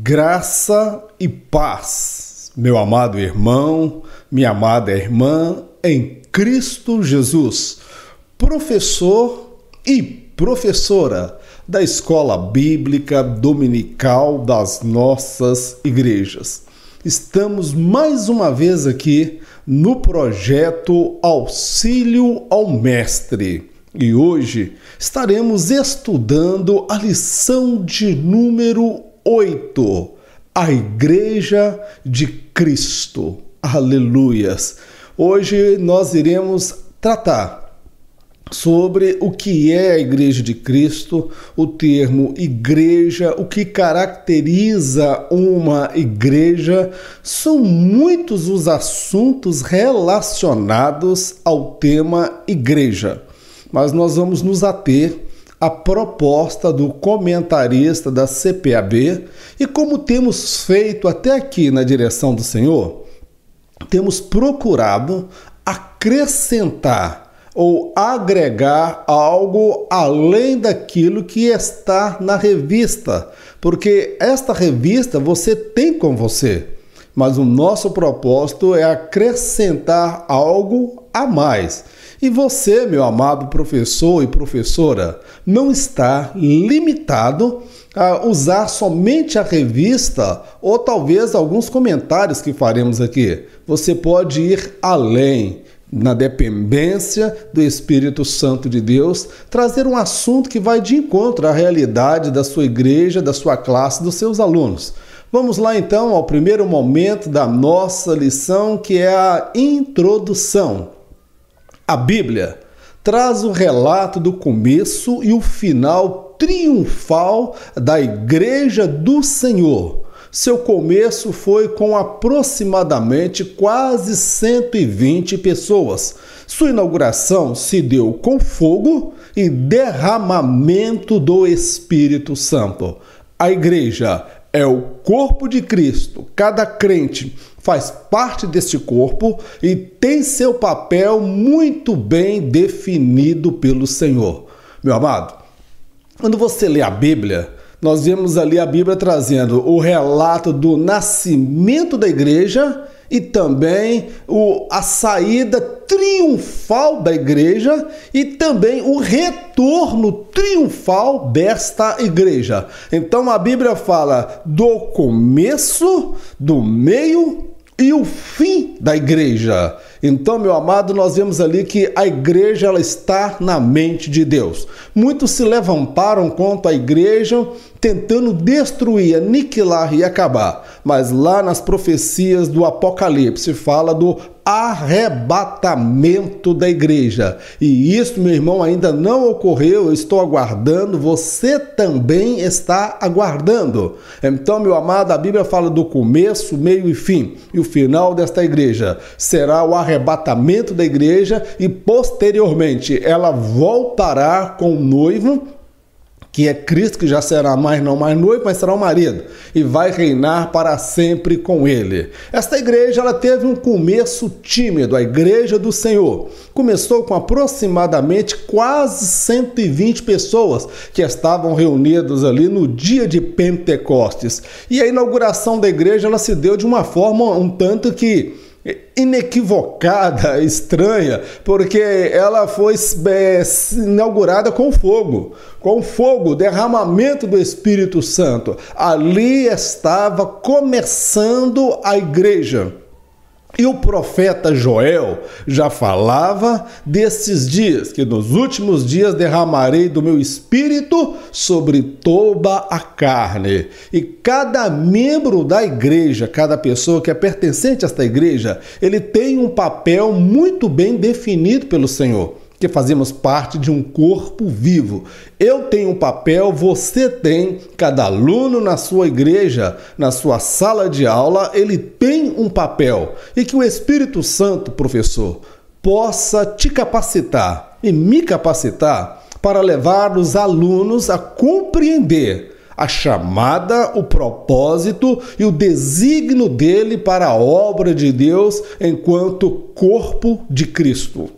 Graça e paz, meu amado irmão, minha amada irmã, em Cristo Jesus, professor e professora da Escola Bíblica Dominical das nossas igrejas. Estamos mais uma vez aqui no projeto Auxílio ao Mestre e hoje estaremos estudando a lição de número 8, a Igreja de Cristo. Aleluias! Hoje nós iremos tratar sobre o que é a Igreja de Cristo, o termo igreja, o que caracteriza uma igreja. São muitos os assuntos relacionados ao tema igreja, mas nós vamos nos ater a proposta do comentarista da CPAB e como temos feito até aqui na direção do Senhor, temos procurado acrescentar ou agregar algo além daquilo que está na revista, porque esta revista você tem com você, mas o nosso propósito é acrescentar algo a mais. E você, meu amado professor e professora, não está limitado a usar somente a revista ou talvez alguns comentários que faremos aqui. Você pode ir além, na dependência do Espírito Santo de Deus, trazer um assunto que vai de encontro à realidade da sua igreja, da sua classe, dos seus alunos. Vamos lá então ao primeiro momento da nossa lição, que é a introdução. A Bíblia traz o relato do começo e o final triunfal da Igreja do Senhor. Seu começo foi com aproximadamente quase 120 pessoas. Sua inauguração se deu com fogo e derramamento do Espírito Santo. A igreja é o corpo de Cristo. Cada crente faz parte deste corpo e tem seu papel muito bem definido pelo Senhor. Meu amado, quando você lê a Bíblia, nós vemos ali a Bíblia trazendo o relato do nascimento da igreja e também a saída triunfal da igreja e também o retorno triunfal desta igreja. Então a Bíblia fala do começo, do meio e o fim da igreja. Então, meu amado, nós vemos ali que a igreja ela está na mente de Deus. Muitos se levantaram contra a igreja, tentando destruir, aniquilar e acabar. Mas lá nas profecias do Apocalipse fala do arrebatamento da igreja. E isso, meu irmão, ainda não ocorreu. Eu estou aguardando, você também está aguardando. Então, meu amado, a Bíblia fala do começo, meio e fim. E o final desta igreja será o arrebatamento da igreja e posteriormente ela voltará com o noivo, que é Cristo, que já será não mais noivo, mas será o marido, e vai reinar para sempre com ele. Esta igreja ela teve um começo tímido, a Igreja do Senhor. Começou com aproximadamente quase 120 pessoas que estavam reunidas ali no dia de Pentecostes. E a inauguração da igreja ela se deu de uma forma um tanto que inequivocada, estranha, porque ela foi inaugurada com fogo, derramamento do Espírito Santo. Ali estava começando a igreja. E o profeta Joel já falava desses dias, que nos últimos dias derramarei do meu espírito sobre toda a carne. E cada membro da igreja, cada pessoa que é pertencente a esta igreja, ele tem um papel muito bem definido pelo Senhor, que fazemos parte de um corpo vivo. Eu tenho um papel, você tem, cada aluno na sua igreja, na sua sala de aula, ele tem um papel. E que o Espírito Santo, professor, possa te capacitar e me capacitar para levar os alunos a compreender a chamada, o propósito e o desígnio dele para a obra de Deus enquanto corpo de Cristo.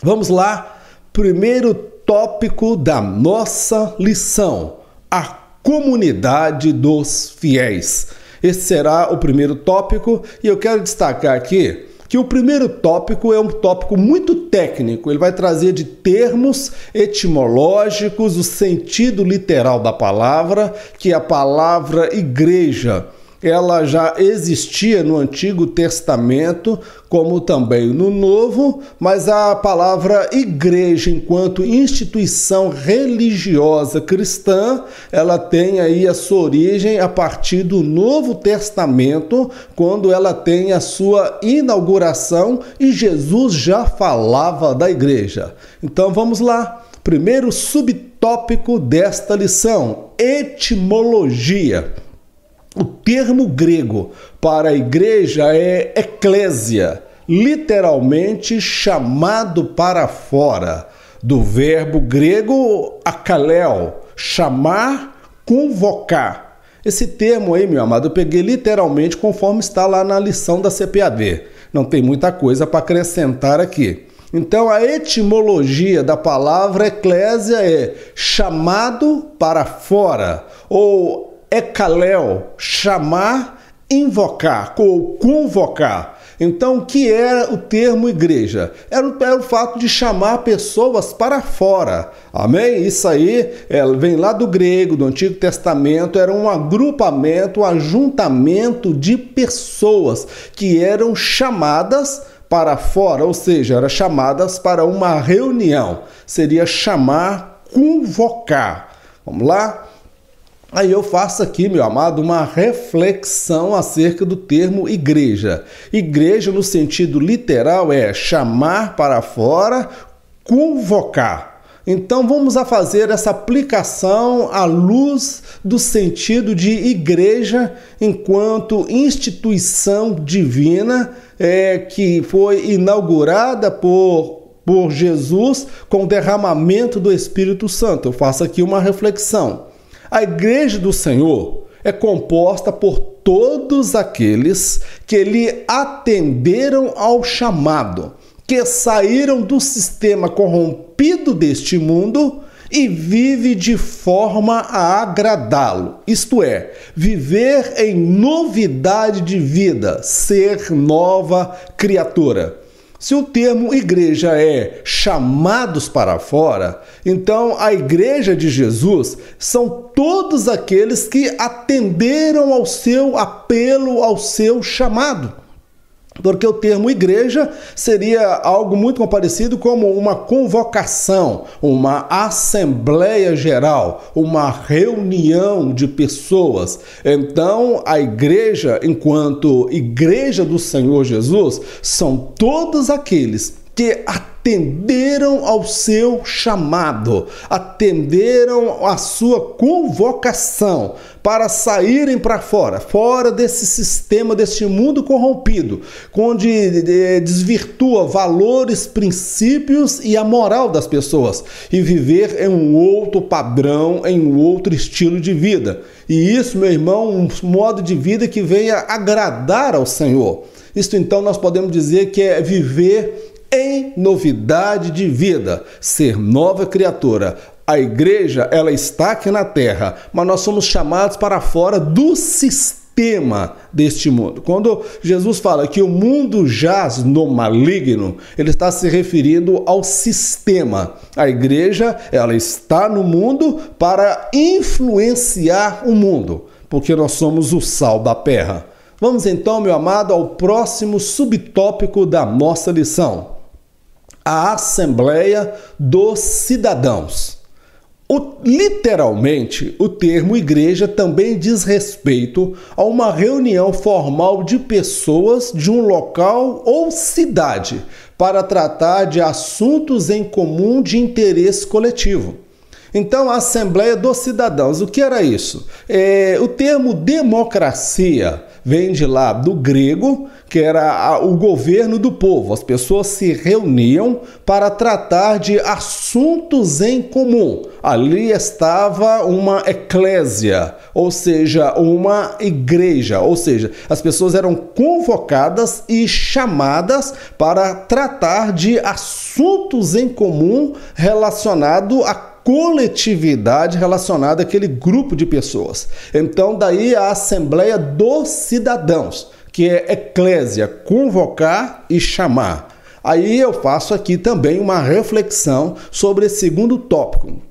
Vamos lá, primeiro tópico da nossa lição, a comunidade dos fiéis. Esse será o primeiro tópico e eu quero destacar aqui que o primeiro tópico é um tópico muito técnico. Ele vai trazer de termos etimológicos o sentido literal da palavra, que a palavra igreja, ela já existia no Antigo Testamento, como também no Novo, mas a palavra igreja, enquanto instituição religiosa cristã, ela tem aí a sua origem a partir do Novo Testamento, quando ela tem a sua inauguração e Jesus já falava da igreja. Então vamos lá, primeiro subtópico desta lição, etimologia. O termo grego para a igreja é eclésia, literalmente chamado para fora, do verbo grego akaleo, chamar, convocar. Esse termo aí, meu amado, eu peguei literalmente conforme está lá na lição da CPAD. Não tem muita coisa para acrescentar aqui. Então, a etimologia da palavra eclésia é chamado para fora, ou ekaleo, chamar, invocar ou convocar. Então, o que era o termo igreja? Era o fato de chamar pessoas para fora. Amém? Isso aí vem lá do grego, do Antigo Testamento, era um agrupamento, um ajuntamento de pessoas que eram chamadas para fora, ou seja, eram chamadas para uma reunião. Seria chamar, convocar. Vamos lá? Aí eu faço aqui, meu amado, uma reflexão acerca do termo igreja. Igreja, no sentido literal, é chamar para fora, convocar. Então vamos a fazer essa aplicação à luz do sentido de igreja enquanto instituição divina que foi inaugurada por Jesus com o derramamento do Espírito Santo. Eu faço aqui uma reflexão. A igreja do Senhor é composta por todos aqueles que lhe atenderam ao chamado, que saíram do sistema corrompido deste mundo e vive de forma a agradá-lo. Isto é, viver em novidade de vida, ser nova criatura. Se o termo igreja é chamados para fora, então a igreja de Jesus são todos aqueles que atenderam ao seu apelo, ao seu chamado. Porque o termo igreja seria algo muito parecido como uma convocação, uma assembleia geral, uma reunião de pessoas. Então, a igreja, enquanto igreja do Senhor Jesus, são todos aqueles que atenderam ao seu chamado, atenderam à sua convocação para saírem para fora desse sistema, desse mundo corrompido, onde desvirtua valores, princípios e a moral das pessoas e viver em um outro padrão, em um outro estilo de vida. E isso, meu irmão, um modo de vida que venha agradar ao Senhor. Isto então nós podemos dizer que é viver em novidade de vida, ser nova criatura. A igreja, ela está aqui na terra, mas nós somos chamados para fora do sistema deste mundo. Quando Jesus fala que o mundo jaz no maligno, ele está se referindo ao sistema. A igreja, ela está no mundo para influenciar o mundo, porque nós somos o sal da terra. Vamos então, meu amado, ao próximo subtópico da nossa lição. A Assembleia dos Cidadãos. Literalmente, o termo igreja também diz respeito a uma reunião formal de pessoas de um local ou cidade para tratar de assuntos em comum de interesse coletivo. Então, a Assembleia dos Cidadãos, o que era isso? O termo democracia vem de lá do grego, que era o governo do povo. As pessoas se reuniam para tratar de assuntos em comum. Ali estava uma eclésia, ou seja, uma igreja, ou seja, as pessoas eram convocadas e chamadas para tratar de assuntos em comum relacionado a coletividade relacionada àquele grupo de pessoas. Então, daí a Assembleia dos Cidadãos, que é eclésia, convocar e chamar. Aí eu faço aqui também uma reflexão sobre esse segundo tópico.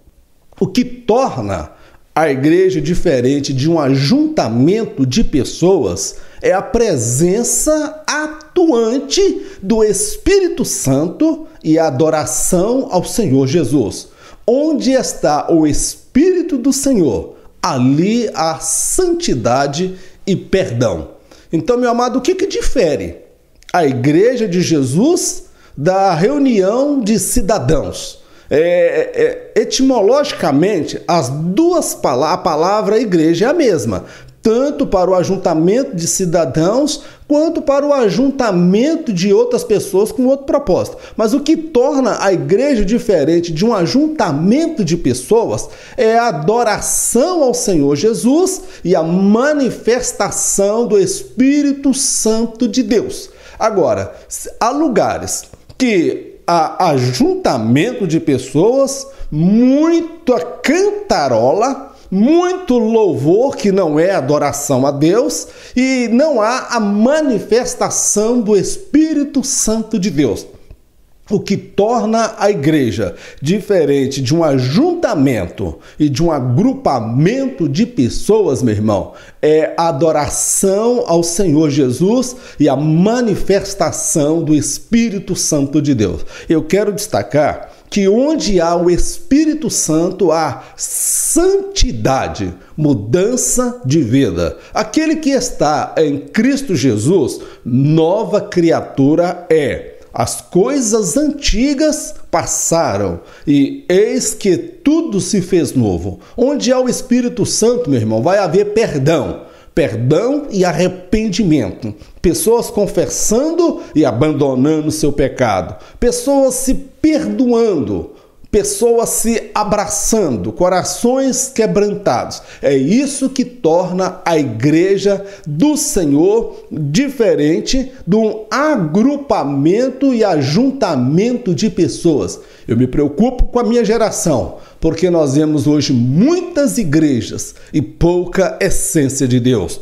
O que torna a igreja diferente de um ajuntamento de pessoas é a presença atuante do Espírito Santo e a adoração ao Senhor Jesus. Onde está o Espírito do Senhor, ali há santidade e perdão. Então, meu amado, o que difere a igreja de Jesus da reunião de cidadãos? Etimologicamente, a palavra igreja é a mesma, tanto para o ajuntamento de cidadãos quanto para o ajuntamento de outras pessoas com outro propósito. Mas o que torna a igreja diferente de um ajuntamento de pessoas é a adoração ao Senhor Jesus e a manifestação do Espírito Santo de Deus. Agora, há lugares que há ajuntamento de pessoas, muita cantarola, muito louvor, que não é adoração a Deus, e não há a manifestação do Espírito Santo de Deus. O que torna a igreja diferente de um ajuntamento e de um agrupamento de pessoas, meu irmão, é a adoração ao Senhor Jesus e a manifestação do Espírito Santo de Deus. Eu quero destacar que onde há o Espírito Santo, há santidade, mudança de vida. Aquele que está em Cristo Jesus, nova criatura é. As coisas antigas passaram e eis que tudo se fez novo. Onde há o Espírito Santo, meu irmão, vai haver perdão. Perdão e arrependimento. Pessoas confessando e abandonando seu pecado. Pessoas se perdoando. Pessoas se abraçando, corações quebrantados. É isso que torna a igreja do Senhor diferente de um agrupamento e ajuntamento de pessoas. Eu me preocupo com a minha geração, porque nós vemos hoje muitas igrejas e pouca essência de Deus.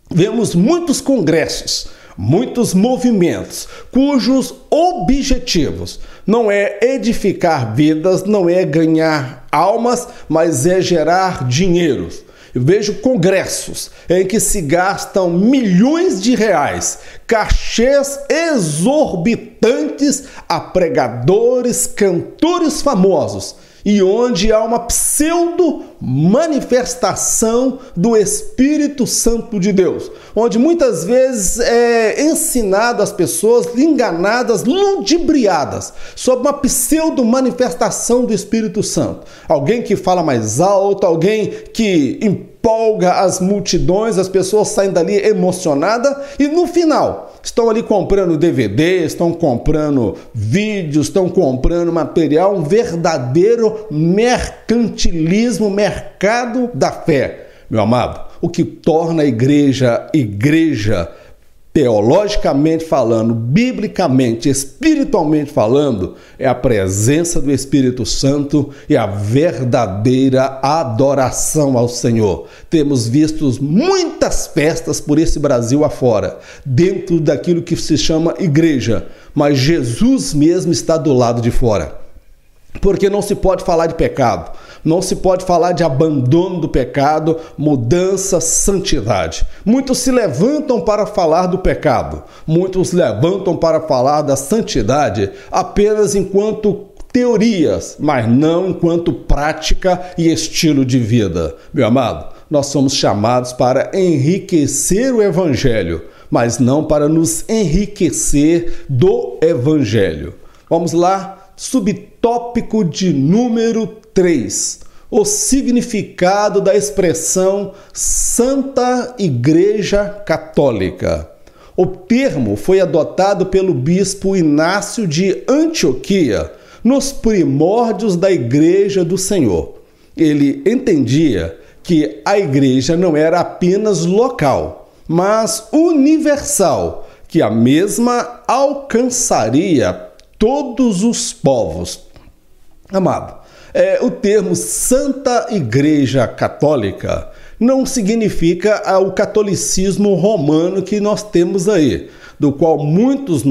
Vemos muitos congressos, muitos movimentos, cujos objetivos não é edificar vidas, não é ganhar almas, mas é gerar dinheiro. Eu vejo congressos em que se gastam milhões de reais, cachês exorbitantes a pregadores, cantores famosos, e onde há uma pseudo-manifestação do Espírito Santo de Deus, onde muitas vezes é ensinado às pessoas, enganadas, ludibriadas, sob uma pseudo-manifestação do Espírito Santo. Alguém que fala mais alto, alguém que empolga as multidões, as pessoas saem dali emocionadas e no final estão ali comprando DVD, estão comprando vídeos, estão comprando material, um verdadeiro mercantilismo, mercado da fé. Meu amado, o que torna a igreja, teologicamente falando, biblicamente, espiritualmente falando, é a presença do Espírito Santo e a verdadeira adoração ao Senhor. Temos visto muitas festas por esse Brasil afora, dentro daquilo que se chama igreja, mas Jesus mesmo está do lado de fora. Porque não se pode falar de pecado, não se pode falar de abandono do pecado, mudança, santidade. Muitos se levantam para falar do pecado, muitos levantam para falar da santidade apenas enquanto teorias, mas não enquanto prática e estilo de vida. Meu amado, nós somos chamados para enriquecer o Evangelho, mas não para nos enriquecer do Evangelho. Vamos lá? Subtópico de número 3. O significado da expressão Santa Igreja Católica. O termo foi adotado pelo bispo Inácio de Antioquia nos primórdios da Igreja do Senhor. Ele entendia que a igreja não era apenas local, mas universal, que a mesma alcançaria todos os povos. Amado, o termo Santa Igreja Católica não significa o catolicismo romano que nós temos aí, do qual muitos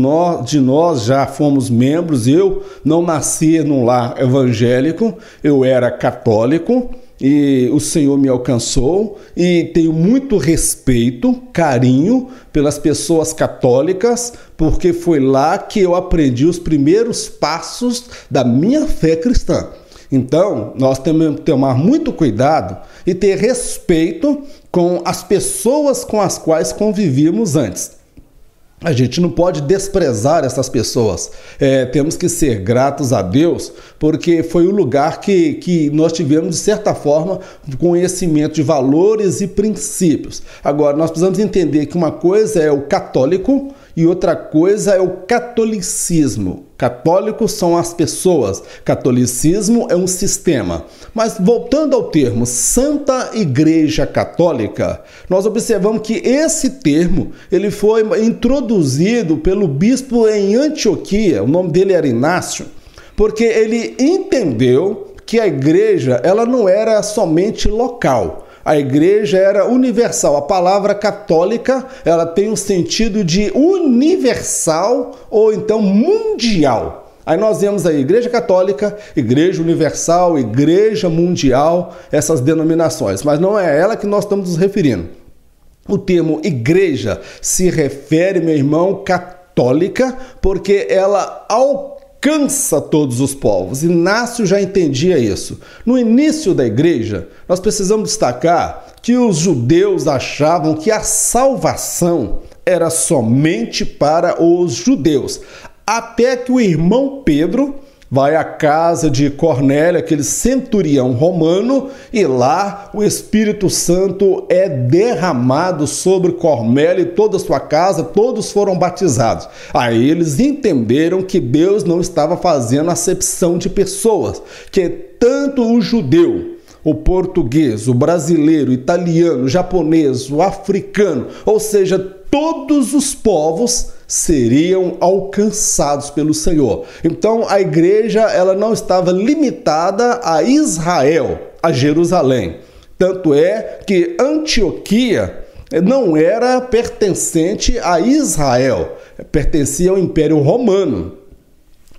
de nós já fomos membros. Eu não nasci num lar evangélico, eu era católico e o Senhor me alcançou, e tenho muito respeito, carinho pelas pessoas católicas, porque foi lá que eu aprendi os primeiros passos da minha fé cristã. Então, nós temos que tomar muito cuidado e ter respeito com as pessoas com as quais convivíamos antes. A gente não pode desprezar essas pessoas. Temos que ser gratos a Deus, porque foi o lugar que nós tivemos, de certa forma, conhecimento de valores e princípios. Agora, nós precisamos entender que uma coisa é o católico e outra coisa é o catolicismo. Católicos são as pessoas, catolicismo é um sistema. Mas voltando ao termo Santa Igreja Católica, nós observamos que esse termo ele foi introduzido pelo bispo em Antioquia, o nome dele era Inácio, porque ele entendeu que a igreja ela não era somente local. A igreja era universal. A palavra católica, ela tem um sentido de universal ou então mundial. Aí nós vemos aí igreja católica, igreja universal, igreja mundial, essas denominações. Mas não é ela que nós estamos nos referindo. O termo igreja se refere, meu irmão, católica, porque ela alcança todos os povos. Inácio já entendia isso. No início da igreja, nós precisamos destacar que os judeus achavam que a salvação era somente para os judeus. Até que o irmão Pedro vai à casa de Cornélio, aquele centurião romano, e lá o Espírito Santo é derramado sobre Cornélio e toda a sua casa, todos foram batizados. Aí eles entenderam que Deus não estava fazendo acepção de pessoas, que tanto o judeu, o português, o brasileiro, o italiano, o japonês, o africano, ou seja, todos os povos seriam alcançados pelo Senhor. Então a igreja ela não estava limitada a Israel, a Jerusalém. Tanto é que Antioquia não era pertencente a Israel, pertencia ao Império Romano.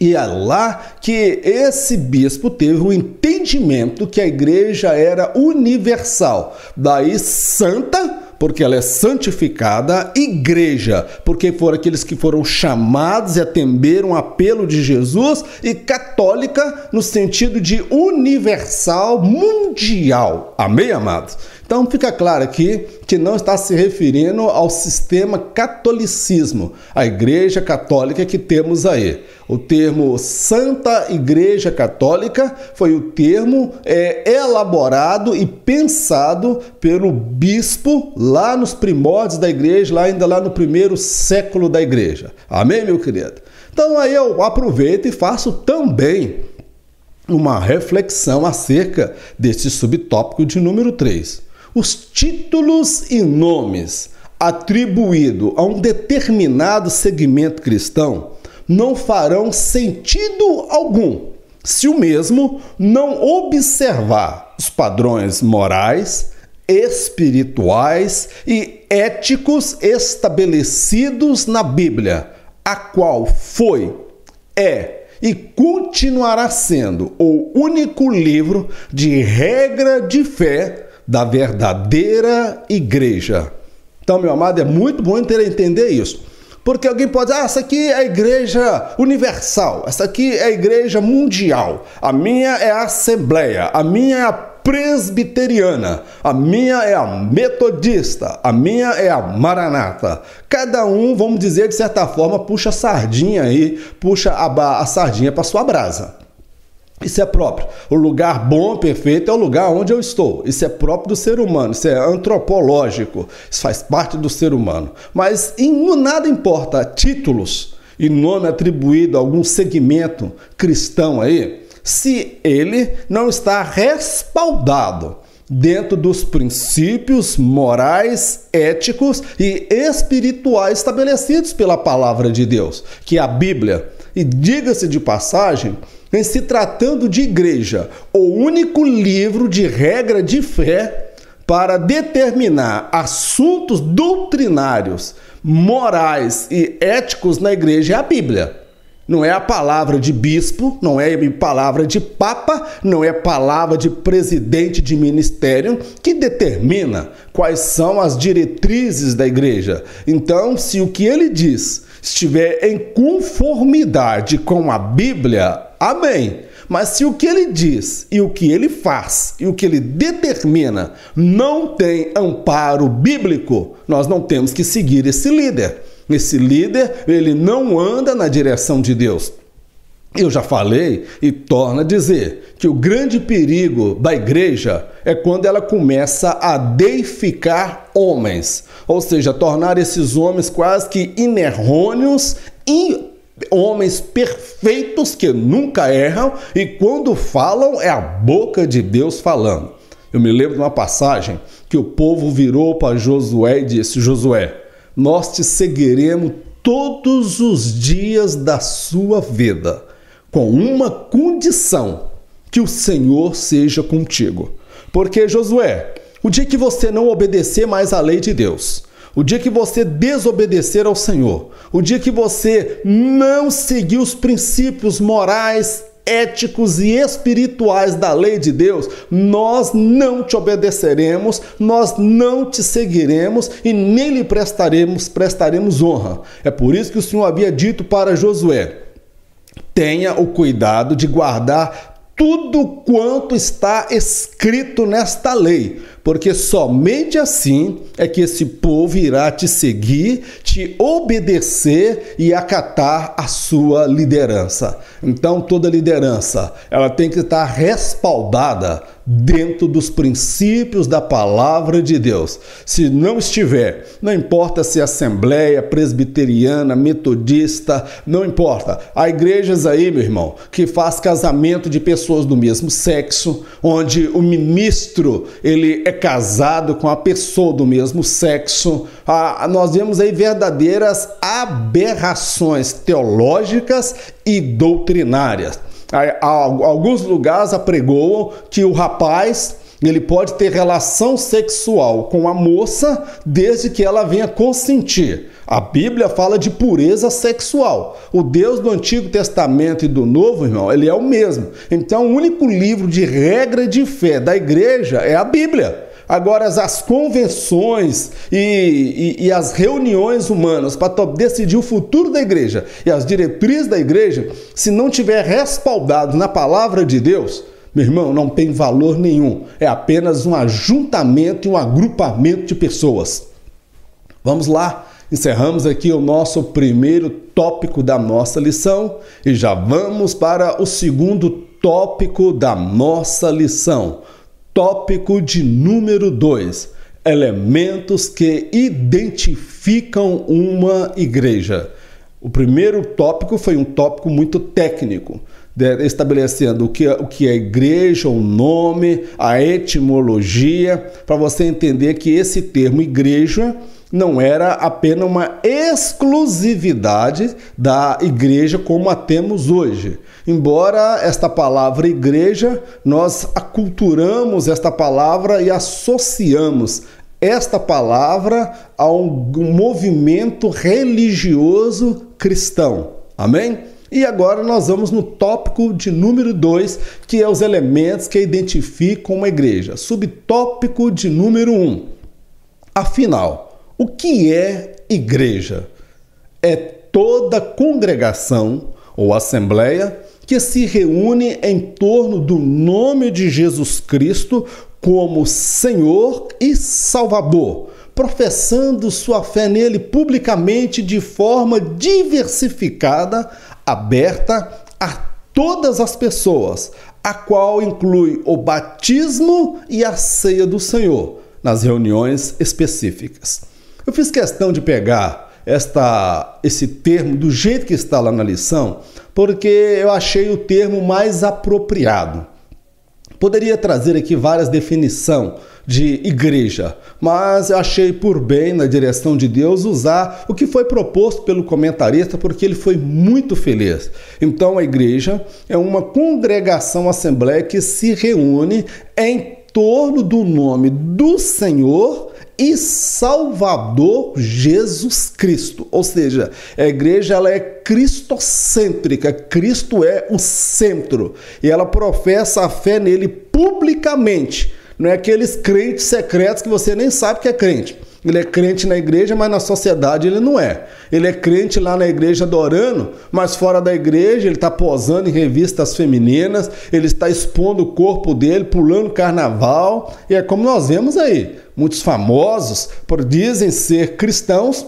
E é lá que esse bispo teve o entendimento que a igreja era universal. Daí santa, porque ela é santificada, igreja, porque foram aqueles que foram chamados e atenderam o apelo de Jesus, e católica no sentido de universal, mundial. Amém, amados? Então fica claro aqui que não está se referindo ao sistema catolicismo, a igreja católica que temos aí. O termo Santa Igreja Católica foi o termo elaborado e pensado pelo bispo lá nos primórdios da igreja, ainda lá no primeiro século da igreja. Amém, meu querido? Então aí eu aproveito e faço também uma reflexão acerca desse subtópico de número 3. Os títulos e nomes atribuídos a um determinado segmento cristão não farão sentido algum se o mesmo não observar os padrões morais, espirituais e éticos estabelecidos na Bíblia, a qual foi, é e continuará sendo o único livro de regra de fé da verdadeira igreja. Então, meu amado, é muito bom entender isso. Porque alguém pode dizer, essa aqui é a igreja universal, essa aqui é a igreja mundial, a minha é a assembleia, a minha é a presbiteriana, a minha é a metodista, a minha é a maranata. Cada um, vamos dizer, de certa forma, puxa a sardinha aí, puxa a sardinha para sua brasa. Isso é próprio. O lugar bom, perfeito, é o lugar onde eu estou. Isso é próprio do ser humano, isso é antropológico, isso faz parte do ser humano. Mas nada importa títulos e nome atribuído a algum segmento cristão aí, se ele não está respaldado dentro dos princípios morais, éticos e espirituais estabelecidos pela palavra de Deus, que é a Bíblia. E diga-se de passagem, em se tratando de igreja, o único livro de regra de fé para determinar assuntos doutrinários, morais e éticos na igreja é a Bíblia. Não é a palavra de bispo, não é a palavra de papa, não é a palavra de presidente de ministério que determina quais são as diretrizes da igreja. Então, se o que ele diz estiver em conformidade com a Bíblia, amém. Mas se o que ele diz e o que ele faz e o que ele determina não tem amparo bíblico, nós não temos que seguir esse líder. Esse líder, ele não anda na direção de Deus. Eu já falei e torno a dizer que o grande perigo da igreja é quando ela começa a deificar homens, ou seja, tornar esses homens quase que inerrôneos e homens perfeitos que nunca erram e quando falam é a boca de Deus falando. Eu me lembro de uma passagem que o povo virou para Josué e disse: Josué, nós te seguiremos todos os dias da sua vida, com uma condição, que o Senhor seja contigo. Porque, Josué, o dia que você não obedecer mais à lei de Deus, o dia que você desobedecer ao Senhor, o dia que você não seguir os princípios morais, éticos e espirituais da lei de Deus, nós não te obedeceremos, nós não te seguiremos e nem lhe prestaremos honra. É por isso que o Senhor havia dito para Josué: tenha o cuidado de guardar tudo quanto está escrito nesta lei, porque somente assim é que esse povo irá te seguir, te obedecer e acatar a sua liderança. Então, toda liderança, ela tem que estar respaldada dentro dos princípios da palavra de Deus. Se não estiver, não importa se é assembleia, presbiteriana, metodista, não importa. Há igrejas aí, meu irmão, que faz casamento de pessoas do mesmo sexo, onde o ministro, ele é casado com a pessoa do mesmo sexo. Nós vemos aí verdadeiras aberrações teológicas e doutrinárias. Alguns lugares apregoam que o rapaz ele pode ter relação sexual com a moça desde que ela venha consentir. A Bíblia fala de pureza sexual. O Deus do Antigo Testamento e do Novo, irmão, ele é o mesmo. Então, o único livro de regra de fé da igreja é a Bíblia. Agora, as convenções e as reuniões humanas para decidir o futuro da igreja e as diretrizes da igreja, se não tiver respaldado na palavra de Deus, meu irmão, não tem valor nenhum. É apenas um ajuntamento e um agrupamento de pessoas. Vamos lá, encerramos aqui o nosso primeiro tópico da nossa lição e já vamos para o segundo tópico da nossa lição. Tópico de número 2, elementos que identificam uma igreja. O primeiro tópico foi um tópico muito técnico, estabelecendo o que é igreja, o nome, a etimologia, para você entender que esse termo igreja não era apenas uma exclusividade da igreja como a temos hoje. Embora esta palavra igreja, nós aculturamos esta palavra e associamos esta palavra a um movimento religioso cristão. Amém? E agora nós vamos no tópico de número 2, que é os elementos que identificam uma igreja. Subtópico de número 1. Afinal, o que é igreja? É toda congregação ou assembleia que se reúne em torno do nome de Jesus Cristo como Senhor e Salvador, professando sua fé nele publicamente de forma diversificada, aberta a todas as pessoas, a qual inclui o batismo e a ceia do Senhor, nas reuniões específicas. Eu fiz questão de pegar esse termo do jeito que está lá na lição, porque eu achei o termo mais apropriado. Poderia trazer aqui várias definições de igreja, mas eu achei por bem, na direção de Deus, usar o que foi proposto pelo comentarista, porque ele foi muito feliz. Então, a igreja é uma congregação, assembleia que se reúne em torno do nome do Senhor e Salvador Jesus Cristo. Ou seja, a igreja ela é cristocêntrica, Cristo é o centro e ela professa a fé nele publicamente. Não é aqueles crentes secretos que você nem sabe que é crente. Ele é crente na igreja, mas na sociedade ele não é. Ele é crente lá na igreja adorando, mas fora da igreja ele está posando em revistas femininas, ele está expondo o corpo dele, pulando carnaval. E é como nós vemos aí, muitos famosos dizem ser cristãos,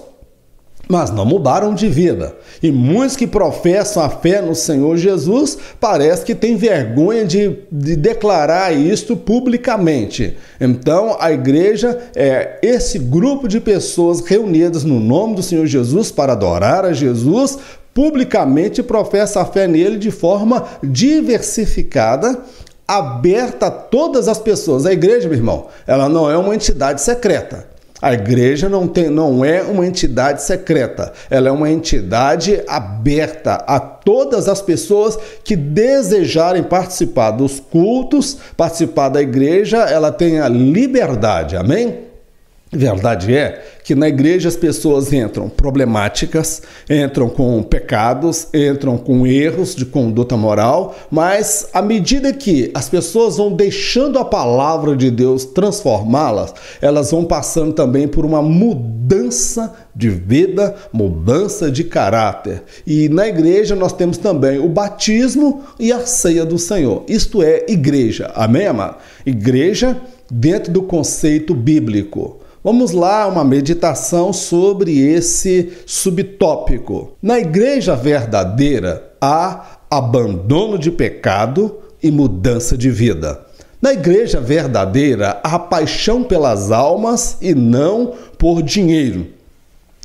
mas não mudaram de vida. E muitos que professam a fé no Senhor Jesus parece que têm vergonha de declarar isto publicamente. Então, a igreja é esse grupo de pessoas reunidas no nome do Senhor Jesus para adorar a Jesus, publicamente professa a fé nele de forma diversificada, aberta a todas as pessoas. A igreja, meu irmão, ela não é uma entidade secreta. A igreja não é uma entidade secreta, ela é uma entidade aberta a todas as pessoas que desejarem participar dos cultos, participar da igreja, ela tem a liberdade, amém? Verdade é que na igreja as pessoas entram problemáticas, entram com pecados, entram com erros de conduta moral, mas à medida que as pessoas vão deixando a palavra de Deus transformá-las, elas vão passando também por uma mudança de vida, mudança de caráter. E na igreja nós temos também o batismo e a ceia do Senhor. Isto é igreja, amém, amado? Igreja dentro do conceito bíblico. Vamos lá, uma meditação sobre esse subtópico. Na igreja verdadeira, há abandono de pecado e mudança de vida. Na igreja verdadeira, há paixão pelas almas e não por dinheiro.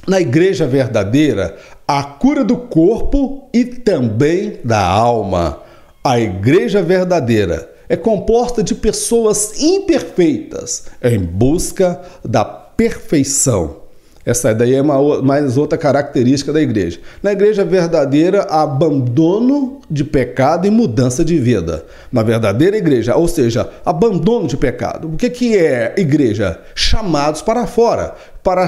Na igreja verdadeira, há cura do corpo e também da alma. A igreja verdadeira é composta de pessoas imperfeitas em busca da perfeição. Essa daí é mais outra característica da igreja. Na igreja verdadeira, há abandono de pecado e mudança de vida. Na verdadeira igreja, ou seja, abandono de pecado. O que é igreja? Chamados para fora.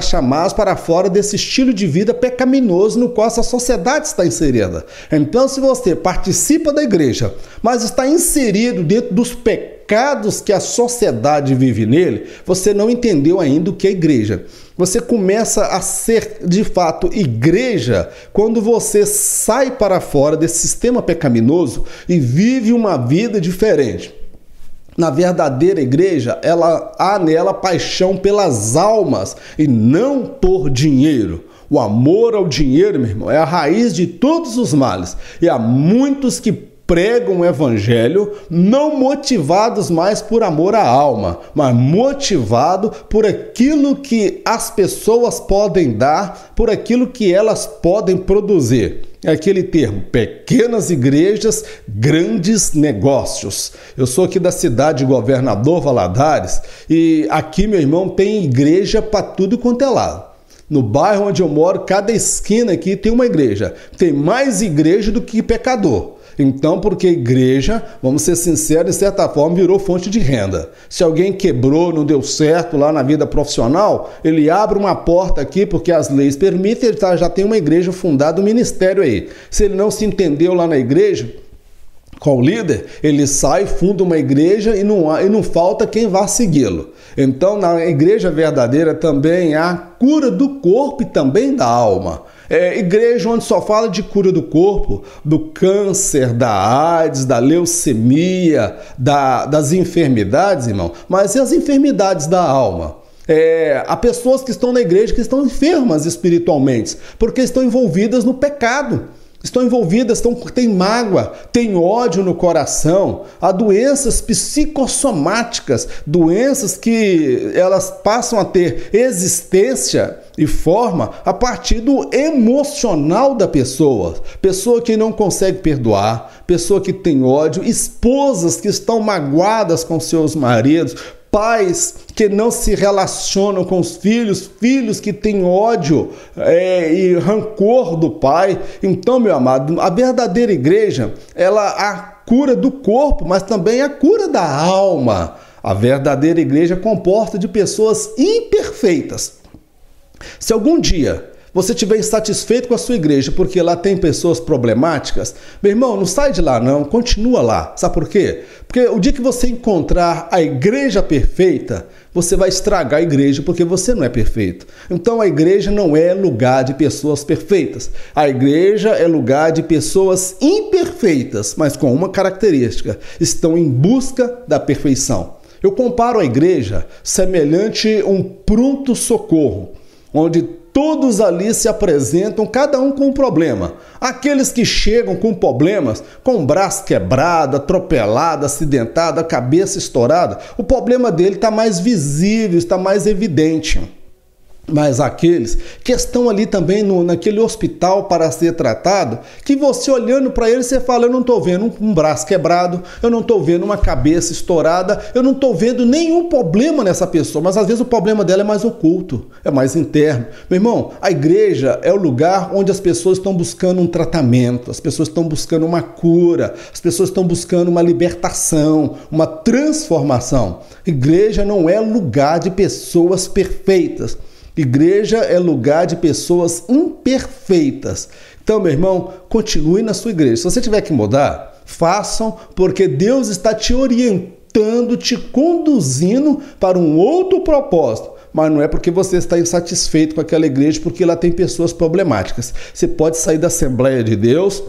Chamados para fora desse estilo de vida pecaminoso no qual essa sociedade está inserida. Então, se você participa da igreja, mas está inserido dentro dos pecados que a sociedade vive nele, você não entendeu ainda o que é igreja. Você começa a ser, de fato, igreja quando você sai para fora desse sistema pecaminoso e vive uma vida diferente. Na verdadeira igreja, há nela paixão pelas almas e não por dinheiro. O amor ao dinheiro, meu irmão, é a raiz de todos os males. E há muitos que pregam o evangelho não motivados mais por amor à alma, mas motivado por aquilo que as pessoas podem dar, por aquilo que elas podem produzir. É aquele termo, pequenas igrejas, grandes negócios. Eu sou aqui da cidade de Governador Valadares e aqui, meu irmão, tem igreja para tudo quanto é lado. No bairro onde eu moro, cada esquina aqui tem uma igreja. Tem mais igreja do que pecador. Então, porque igreja, vamos ser sinceros, de certa forma virou fonte de renda. Se alguém quebrou, não deu certo lá na vida profissional, ele abre uma porta aqui, porque as leis permitem, ele já tem uma igreja fundada, um ministério aí. Se ele não se entendeu lá na igreja com o líder, ele sai, funda uma igreja e não falta quem vá segui-lo. Então, na igreja verdadeira também há cura do corpo e também da alma. Igreja onde só fala de cura do corpo, do câncer, da AIDS, da leucemia, das enfermidades, irmão. Mas e as enfermidades da alma? Há pessoas que estão na igreja que estão enfermas espiritualmente, porque estão envolvidas no pecado. Estão envolvidas, têm mágoa, têm ódio no coração. Há doenças psicossomáticas, doenças que elas passam a ter existência e forma a partir do emocional da pessoa. Pessoa que não consegue perdoar, pessoa que tem ódio, esposas que estão magoadas com seus maridos, pais que não se relacionam com os filhos, filhos que têm ódio e rancor do pai. Então, meu amado, a verdadeira igreja, ela é a cura do corpo, mas também a cura da alma. A verdadeira igreja comporta de pessoas imperfeitas. Se algum dia você estiver insatisfeito com a sua igreja porque lá tem pessoas problemáticas, meu irmão, não sai de lá não, continua lá. Sabe por quê? Porque o dia que você encontrar a igreja perfeita, você vai estragar a igreja porque você não é perfeito. Então a igreja não é lugar de pessoas perfeitas. A igreja é lugar de pessoas imperfeitas, mas com uma característica: estão em busca da perfeição. Eu comparo a igreja semelhante a um pronto-socorro, onde todos ali se apresentam, cada um com um problema. Aqueles que chegam com problemas, com o braço quebrado, atropelado, acidentado, a cabeça estourada, o problema dele está mais visível, está mais evidente. Mas aqueles que estão ali também naquele hospital para ser tratado, que você olhando para eles, você fala: eu não estou vendo um braço quebrado, eu não estou vendo uma cabeça estourada, eu não estou vendo nenhum problema nessa pessoa, mas às vezes o problema dela é mais oculto, é mais interno. Meu irmão, a igreja é o lugar onde as pessoas estão buscando um tratamento, as pessoas estão buscando uma cura, as pessoas estão buscando uma libertação, uma transformação. Igreja não é lugar de pessoas perfeitas. Igreja é lugar de pessoas imperfeitas. Então, meu irmão, continue na sua igreja. Se você tiver que mudar, façam, porque Deus está te orientando, te conduzindo para um outro propósito. Mas não é porque você está insatisfeito com aquela igreja, porque lá tem pessoas problemáticas. Você pode sair da Assembleia de Deus,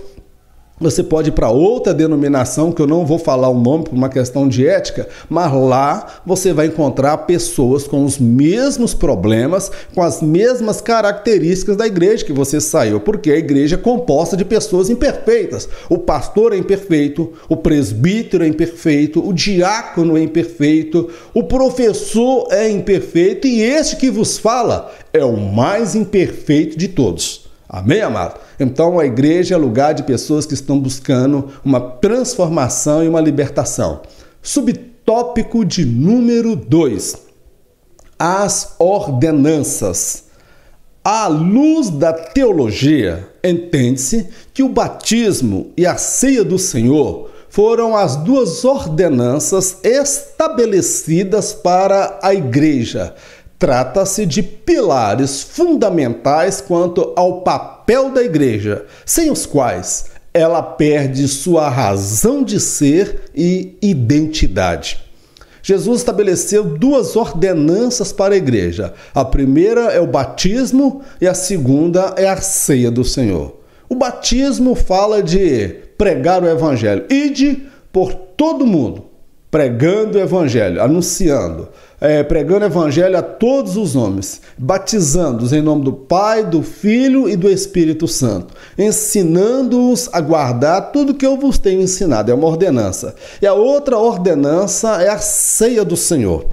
você pode ir para outra denominação, que eu não vou falar o nome por uma questão de ética, mas lá você vai encontrar pessoas com os mesmos problemas, com as mesmas características da igreja que você saiu, porque a igreja é composta de pessoas imperfeitas. O pastor é imperfeito, o presbítero é imperfeito, o diácono é imperfeito, o professor é imperfeito e este que vos fala é o mais imperfeito de todos. Amém, amado? Então a igreja é lugar de pessoas que estão buscando uma transformação e uma libertação. Subtópico de número 2. As ordenanças. À luz da teologia, entende-se que o batismo e a ceia do Senhor foram as duas ordenanças estabelecidas para a igreja. Trata-se de pilares fundamentais quanto ao papel da igreja, sem os quais ela perde sua razão de ser e identidade. Jesus estabeleceu duas ordenanças para a igreja. A primeira é o batismo e a segunda é a ceia do Senhor. O batismo fala de pregar o evangelho. Ide por todo mundo, pregando o evangelho, anunciando, pregando o evangelho a todos os homens, batizando-os em nome do Pai, do Filho e do Espírito Santo, ensinando-os a guardar tudo que eu vos tenho ensinado. É uma ordenança. E a outra ordenança é a ceia do Senhor.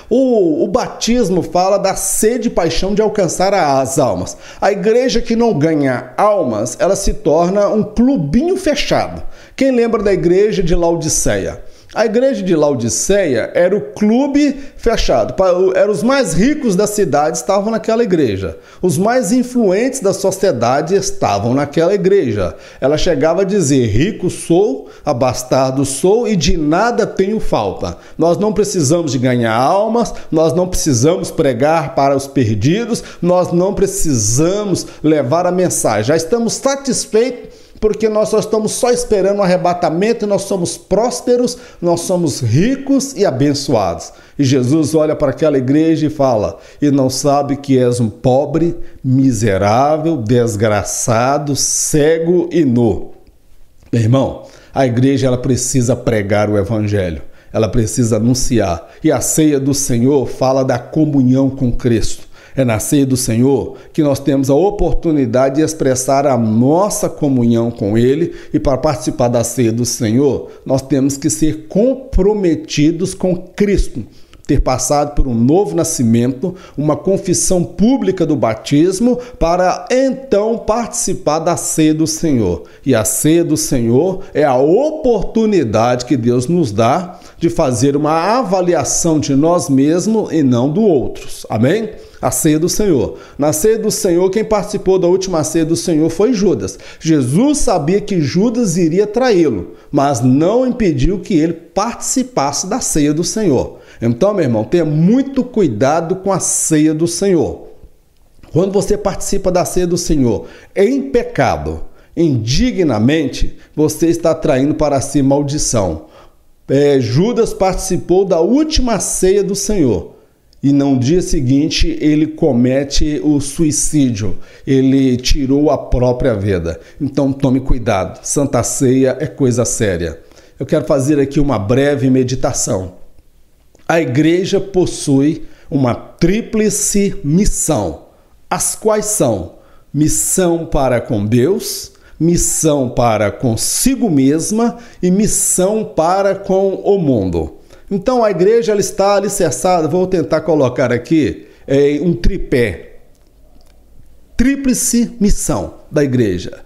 O batismo fala da sede e paixão de alcançar as almas. A igreja que não ganha almas, ela se torna um clubinho fechado. Quem lembra da igreja de Laodiceia? A igreja de Laodiceia era o clube fechado. Eram os mais ricos da cidade estavam naquela igreja. Os mais influentes da sociedade estavam naquela igreja. Ela chegava a dizer: rico sou, abastado sou e de nada tenho falta. Nós não precisamos de ganhar almas, nós não precisamos pregar para os perdidos, nós não precisamos levar a mensagem. Já estamos satisfeitos porque nós só estamos esperando o arrebatamento e nós somos prósperos, nós somos ricos e abençoados. E Jesus olha para aquela igreja e fala: e não sabe que és um pobre, miserável, desgraçado, cego e nu. Meu irmão, a igreja ela precisa pregar o evangelho, ela precisa anunciar. E a ceia do Senhor fala da comunhão com Cristo. É na ceia do Senhor que nós temos a oportunidade de expressar a nossa comunhão com Ele, e para participar da ceia do Senhor, nós temos que ser comprometidos com Cristo, ter passado por um novo nascimento, uma confissão pública do batismo, para então participar da ceia do Senhor. E a ceia do Senhor é a oportunidade que Deus nos dá de fazer uma avaliação de nós mesmos e não do outros. Amém? A ceia do Senhor. Na ceia do Senhor, quem participou da última ceia do Senhor foi Judas. Jesus sabia que Judas iria traí-lo, mas não impediu que ele participasse da ceia do Senhor. Então, meu irmão, tenha muito cuidado com a ceia do Senhor. Quando você participa da ceia do Senhor em pecado, indignamente, você está traindo para si maldição. Judas participou da última ceia do Senhor. E no dia seguinte ele comete o suicídio, ele tirou a própria vida. Então tome cuidado, Santa Ceia é coisa séria. Eu quero fazer aqui uma breve meditação. A igreja possui uma tríplice missão, as quais são missão para com Deus, missão para consigo mesma e missão para com o mundo. Então a igreja ela está alicerçada, vou tentar colocar aqui um tripé. Tríplice missão da igreja.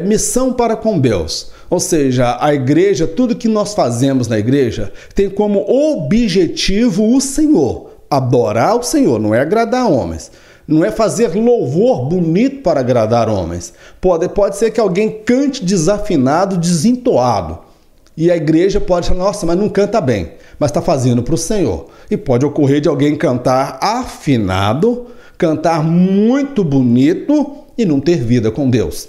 Missão para com Deus. Ou seja, a igreja, tudo que nós fazemos na igreja tem como objetivo o Senhor. Adorar o Senhor, não é agradar homens. Não é fazer louvor bonito para agradar homens. Pode ser que alguém cante desafinado, desentoado. E a igreja pode falar, nossa, mas não canta bem, mas está fazendo para o Senhor. E pode ocorrer de alguém cantar afinado, cantar muito bonito e não ter vida com Deus.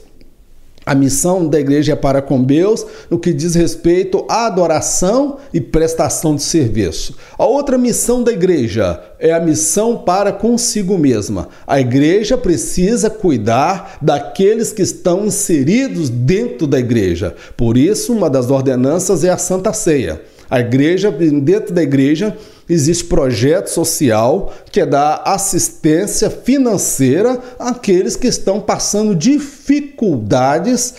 A missão da igreja é para com Deus no que diz respeito à adoração e prestação de serviço. A outra missão da igreja é a missão para consigo mesma. A igreja precisa cuidar daqueles que estão inseridos dentro da igreja. Por isso, uma das ordenanças é a Santa Ceia. A igreja, dentro da igreja, existe projeto social que é dar assistência financeira àqueles que estão passando dificuldades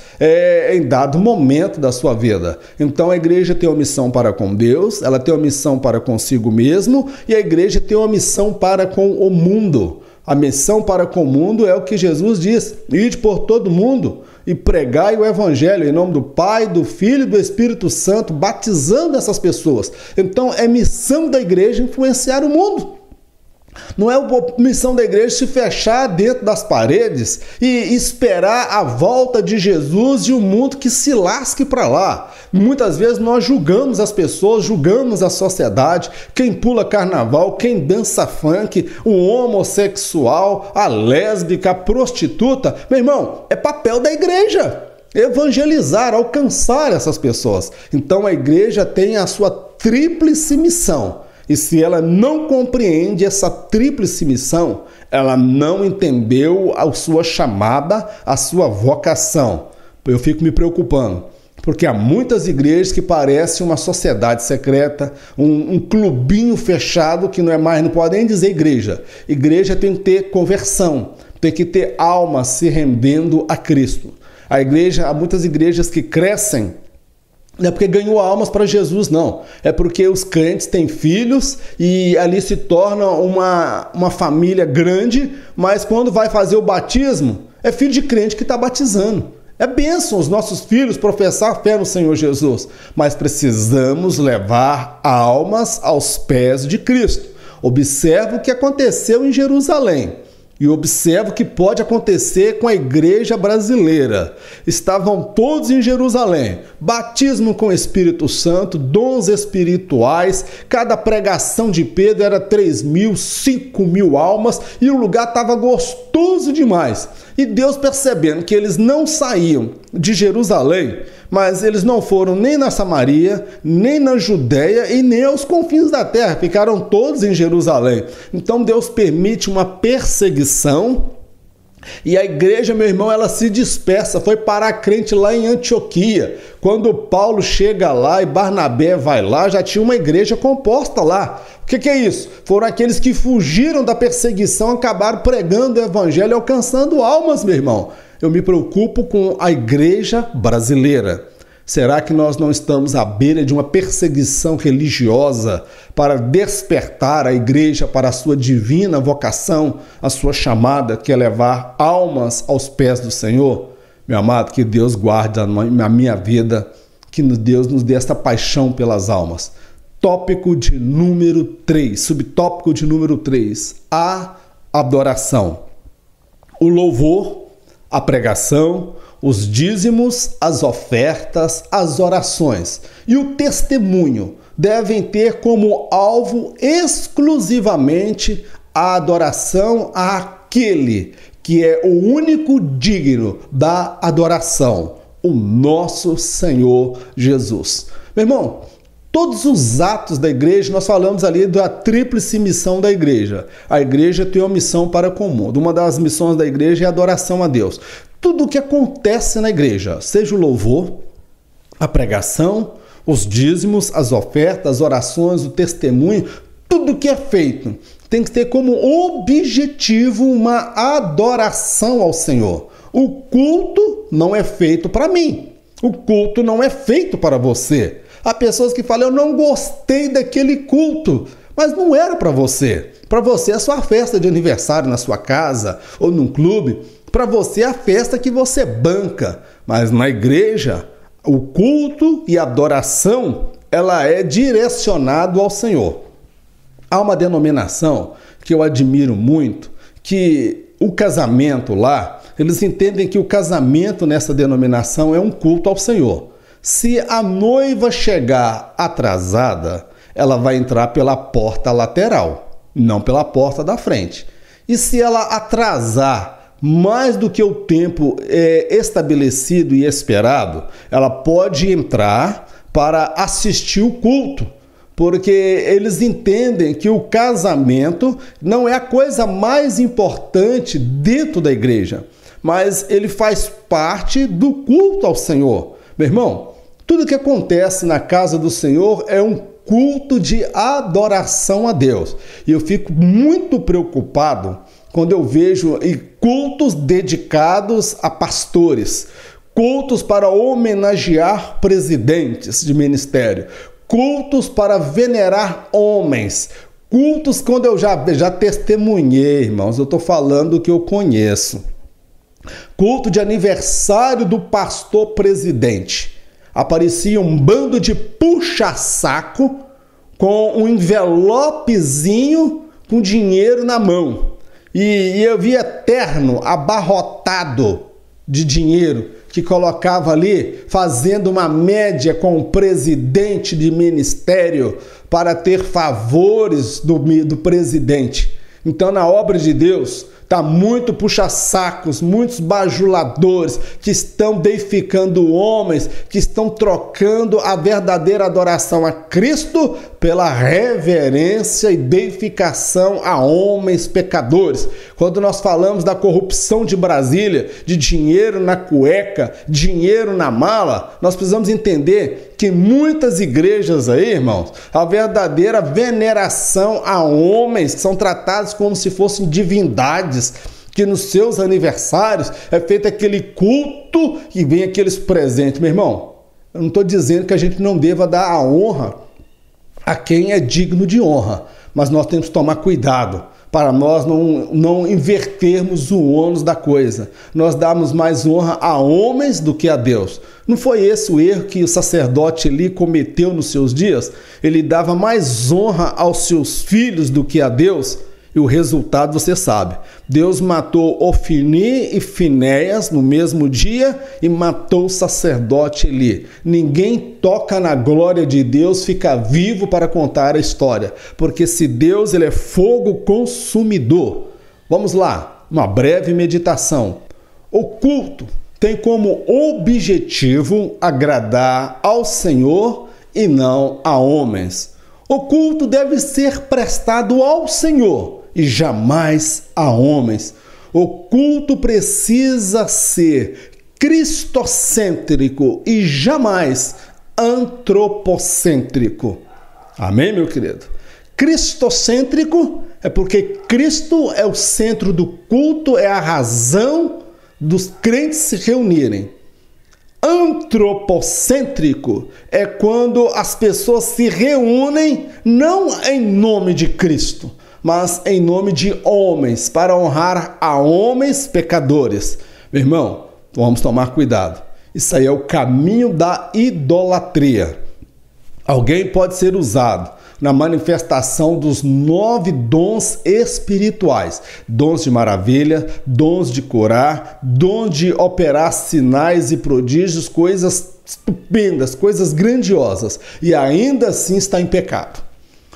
em dado momento da sua vida. Então a igreja tem uma missão para com Deus, ela tem uma missão para consigo mesmo e a igreja tem uma missão para com o mundo. A missão para com o mundo é o que Jesus diz: ide por todo mundo e pregai o evangelho em nome do Pai, do Filho e do Espírito Santo, batizando essas pessoas. Então é missão da igreja influenciar o mundo. Não é missão da igreja se fechar dentro das paredes e esperar a volta de Jesus e o mundo que se lasque para lá. Muitas vezes nós julgamos as pessoas, julgamos a sociedade, quem pula carnaval, quem dança funk, o homossexual, a lésbica, a prostituta. Meu irmão, é papel da igreja evangelizar, alcançar essas pessoas. Então a igreja tem a sua tríplice missão. E se ela não compreende essa tríplice missão, ela não entendeu a sua chamada, a sua vocação. Eu fico me preocupando, porque há muitas igrejas que parecem uma sociedade secreta, um clubinho fechado que não pode nem dizer igreja. Igreja tem que ter conversão, tem que ter alma se rendendo a Cristo. Há muitas igrejas que crescem, não é porque ganhou almas para Jesus, não. É porque os crentes têm filhos e ali se torna uma família grande, mas quando vai fazer o batismo, é filho de crente que está batizando. É bênção os nossos filhos professar fé no Senhor Jesus, mas precisamos levar almas aos pés de Cristo. Observe o que aconteceu em Jerusalém. E observa o que pode acontecer com a igreja brasileira. Estavam todos em Jerusalém, batismo com o Espírito Santo, dons espirituais, cada pregação de Pedro era 3.000, 5.000 almas e o lugar estava gostoso demais. E Deus, percebendo que eles não saíam de Jerusalém, mas eles não foram nem na Samaria, nem na Judéia e nem aos confins da terra, ficaram todos em Jerusalém. Então Deus permite uma perseguição E a igreja, meu irmão, ela se dispersa, foi parar crente lá em Antioquia. Quando Paulo chega lá e Barnabé vai lá, já tinha uma igreja composta lá. O que é isso? Foram aqueles que fugiram da perseguição, acabaram pregando o evangelho e alcançando almas, meu irmão. Eu me preocupo com a igreja brasileira. Será que nós não estamos à beira de uma perseguição religiosa para despertar a igreja para a sua divina vocação, a sua chamada, que é levar almas aos pés do Senhor? Meu amado, que Deus guarde a minha vida, que Deus nos dê esta paixão pelas almas. Tópico de número 3, subtópico de número 3, a adoração. O louvor, a pregação, os dízimos, as ofertas, as orações e o testemunho devem ter como alvo exclusivamente a adoração àquele que é o único digno da adoração, o nosso Senhor Jesus. Meu irmão, todos os atos da igreja, nós falamos ali da tríplice missão da igreja. A igreja tem uma missão para com o mundo. Uma das missões da igreja é a adoração a Deus. Tudo o que acontece na igreja, seja o louvor, a pregação, os dízimos, as ofertas, as orações, o testemunho, tudo que é feito tem que ter como objetivo uma adoração ao Senhor. O culto não é feito para mim. O culto não é feito para você. Há pessoas que falam, eu não gostei daquele culto, mas não era para você. Para você é sua festa de aniversário na sua casa ou num clube. Para você é a festa que você banca. Mas na igreja, o culto e a adoração, ela é direcionado ao Senhor. Há uma denominação que eu admiro muito, que o casamento lá, eles entendem que o casamento nessa denominação é um culto ao Senhor. Se a noiva chegar atrasada, ela vai entrar pela porta lateral, não pela porta da frente. E se ela atrasar mais do que o tempo estabelecido e esperado, ela pode entrar para assistir o culto, porque eles entendem que o casamento não é a coisa mais importante dentro da igreja, mas ele faz parte do culto ao Senhor. Meu irmão, tudo que acontece na casa do Senhor é um culto de adoração a Deus. E eu fico muito preocupado quando eu vejo cultos dedicados a pastores, cultos para homenagear presidentes de ministério, cultos para venerar homens, cultos quando eu já testemunhei, irmãos, eu estou falando do que eu conheço. Culto de aniversário do pastor presidente. Aparecia um bando de puxa-saco com um envelopezinho com dinheiro na mão. E eu via terno abarrotado de dinheiro que colocava ali, fazendo uma média com o presidente de ministério para ter favores do presidente. Então, na obra de Deus, está muito puxa-sacos, muitos bajuladores que estão deificando homens, que estão trocando a verdadeira adoração a Cristo pela reverência e deificação a homens pecadores. Quando nós falamos da corrupção de Brasília, de dinheiro na cueca, dinheiro na mala, nós precisamos entender que muitas igrejas aí, irmãos, a verdadeira veneração a homens que são tratados como se fossem divindades, que nos seus aniversários é feito aquele culto e vem aqueles presentes. Meu irmão, eu não estou dizendo que a gente não deva dar a honra a quem é digno de honra, mas nós temos que tomar cuidado para nós não invertermos o ônus da coisa. Nós damos mais honra a homens do que a Deus. Não foi esse o erro que o sacerdote Eli cometeu nos seus dias? Ele dava mais honra aos seus filhos do que a Deus? E o resultado você sabe. Deus matou Ofni e Finéias no mesmo dia e matou o sacerdote Eli. Ninguém toca na glória de Deus, fica vivo para contar a história. Porque se Deus ele é fogo consumidor. Vamos lá, uma breve meditação. O culto tem como objetivo agradar ao Senhor e não a homens. O culto deve ser prestado ao Senhor e jamais a homens. O culto precisa ser cristocêntrico e jamais antropocêntrico. Amém, meu querido? Cristocêntrico é porque Cristo é o centro do culto, é a razão dos crentes se reunirem. Antropocêntrico é quando as pessoas se reúnem não em nome de Cristo, mas em nome de homens, para honrar a homens pecadores. Meu irmão, vamos tomar cuidado. Isso aí é o caminho da idolatria. Alguém pode ser usado na manifestação dos 9 dons espirituais. Dons de maravilha, dons de curar, dom de operar sinais e prodígios, coisas estupendas, coisas grandiosas. E ainda assim está em pecado.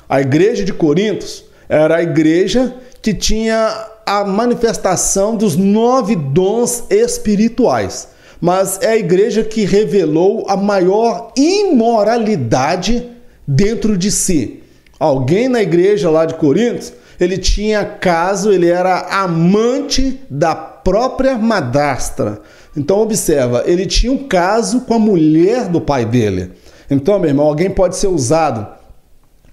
A igreja de Corinto era a igreja que tinha a manifestação dos 9 dons espirituais. Mas é a igreja que revelou a maior imoralidade dentro de si. Alguém na igreja lá de Corinto, ele tinha caso, ele era amante da própria madrastra. Então observa, ele tinha um caso com a mulher do pai dele. Então, meu irmão, alguém pode ser usado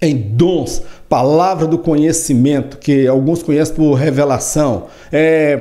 em dons, palavra do conhecimento, que alguns conhecem por revelação,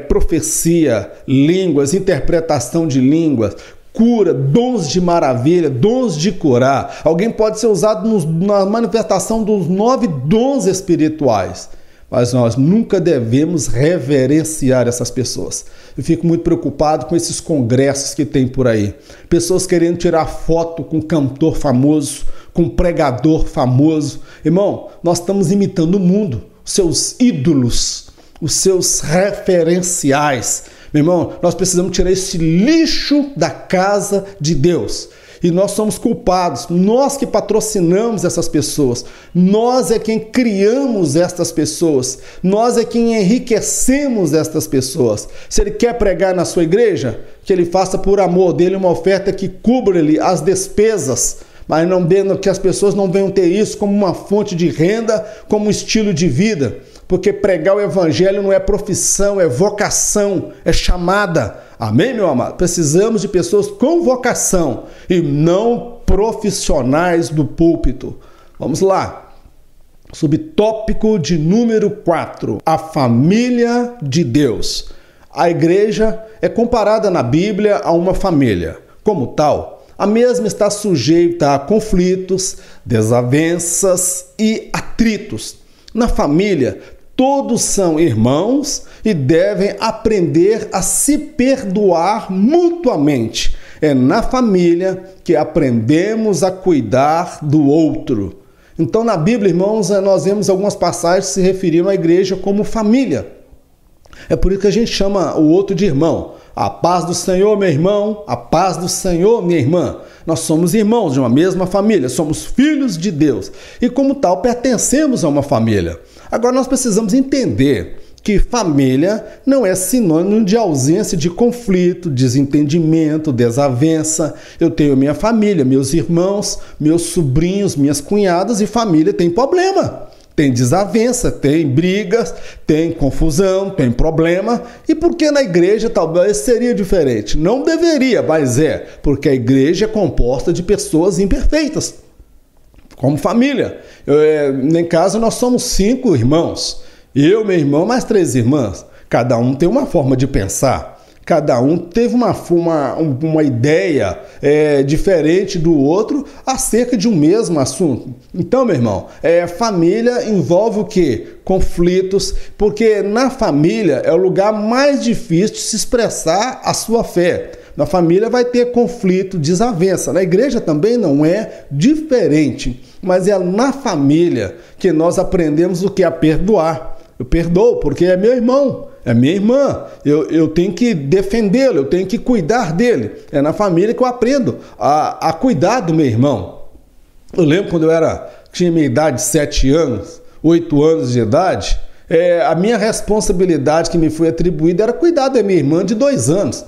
profecia, línguas, interpretação de línguas, cura, dons de maravilha, dons de curar. Alguém pode ser usado na manifestação dos 9 dons espirituais. Mas nós nunca devemos reverenciar essas pessoas. Eu fico muito preocupado com esses congressos que tem por aí. Pessoas querendo tirar foto com cantor famoso, com pregador famoso. Irmão, nós estamos imitando o mundo, os seus ídolos, os seus referenciais. Meu irmão, nós precisamos tirar esse lixo da casa de Deus. E nós somos culpados, nós que patrocinamos essas pessoas, nós é quem criamos estas pessoas, nós é quem enriquecemos estas pessoas. Se ele quer pregar na sua igreja, que ele faça por amor dele uma oferta que cubra-lhe as despesas, mas não vendo que as pessoas não venham ter isso como uma fonte de renda, como um estilo de vida. Porque pregar o evangelho não é profissão, é vocação, é chamada. Amém, meu amado? Precisamos de pessoas com vocação e não profissionais do púlpito. Vamos lá. Subtópico de número 4. A família de Deus. A igreja é comparada na Bíblia a uma família. Como tal, a mesma está sujeita a conflitos, desavenças e atritos. Na família, todos são irmãos e devem aprender a se perdoar mutuamente. É na família que aprendemos a cuidar do outro. Então, na Bíblia, irmãos, nós vemos algumas passagens que se referiam à igreja como família. É por isso que a gente chama o outro de irmão. A paz do Senhor, meu irmão, a paz do Senhor, minha irmã. Nós somos irmãos de uma mesma família, somos filhos de Deus e, como tal, pertencemos a uma família. Agora, nós precisamos entender que família não é sinônimo de ausência de conflito, desentendimento, desavença. Eu tenho minha família, meus irmãos, meus sobrinhos, minhas cunhadas, e família tem problema. Tem desavença, tem brigas, tem confusão, tem problema. E por que na igreja talvez seria diferente? Não deveria, mas é, porque a igreja é composta de pessoas imperfeitas, como família. Em casa nós somos 5 irmãos. Eu, meu irmão, mais 3 irmãs. Cada um tem uma forma de pensar. Cada um teve uma ideia diferente do outro acerca de um mesmo assunto. Então, meu irmão, família envolve o quê? Conflitos, porque na família é o lugar mais difícil de se expressar a sua fé. Na família vai ter conflito, desavença. Na igreja também não é diferente, mas é na família que nós aprendemos o que? A perdoar. Eu perdoo porque é meu irmão, é minha irmã, eu tenho que defendê-lo, eu tenho que cuidar dele. É na família que eu aprendo a cuidar do meu irmão. Eu lembro quando tinha minha idade de 7 anos, 8 anos de idade, a minha responsabilidade que me foi atribuída era cuidar da minha irmã de 2 anos.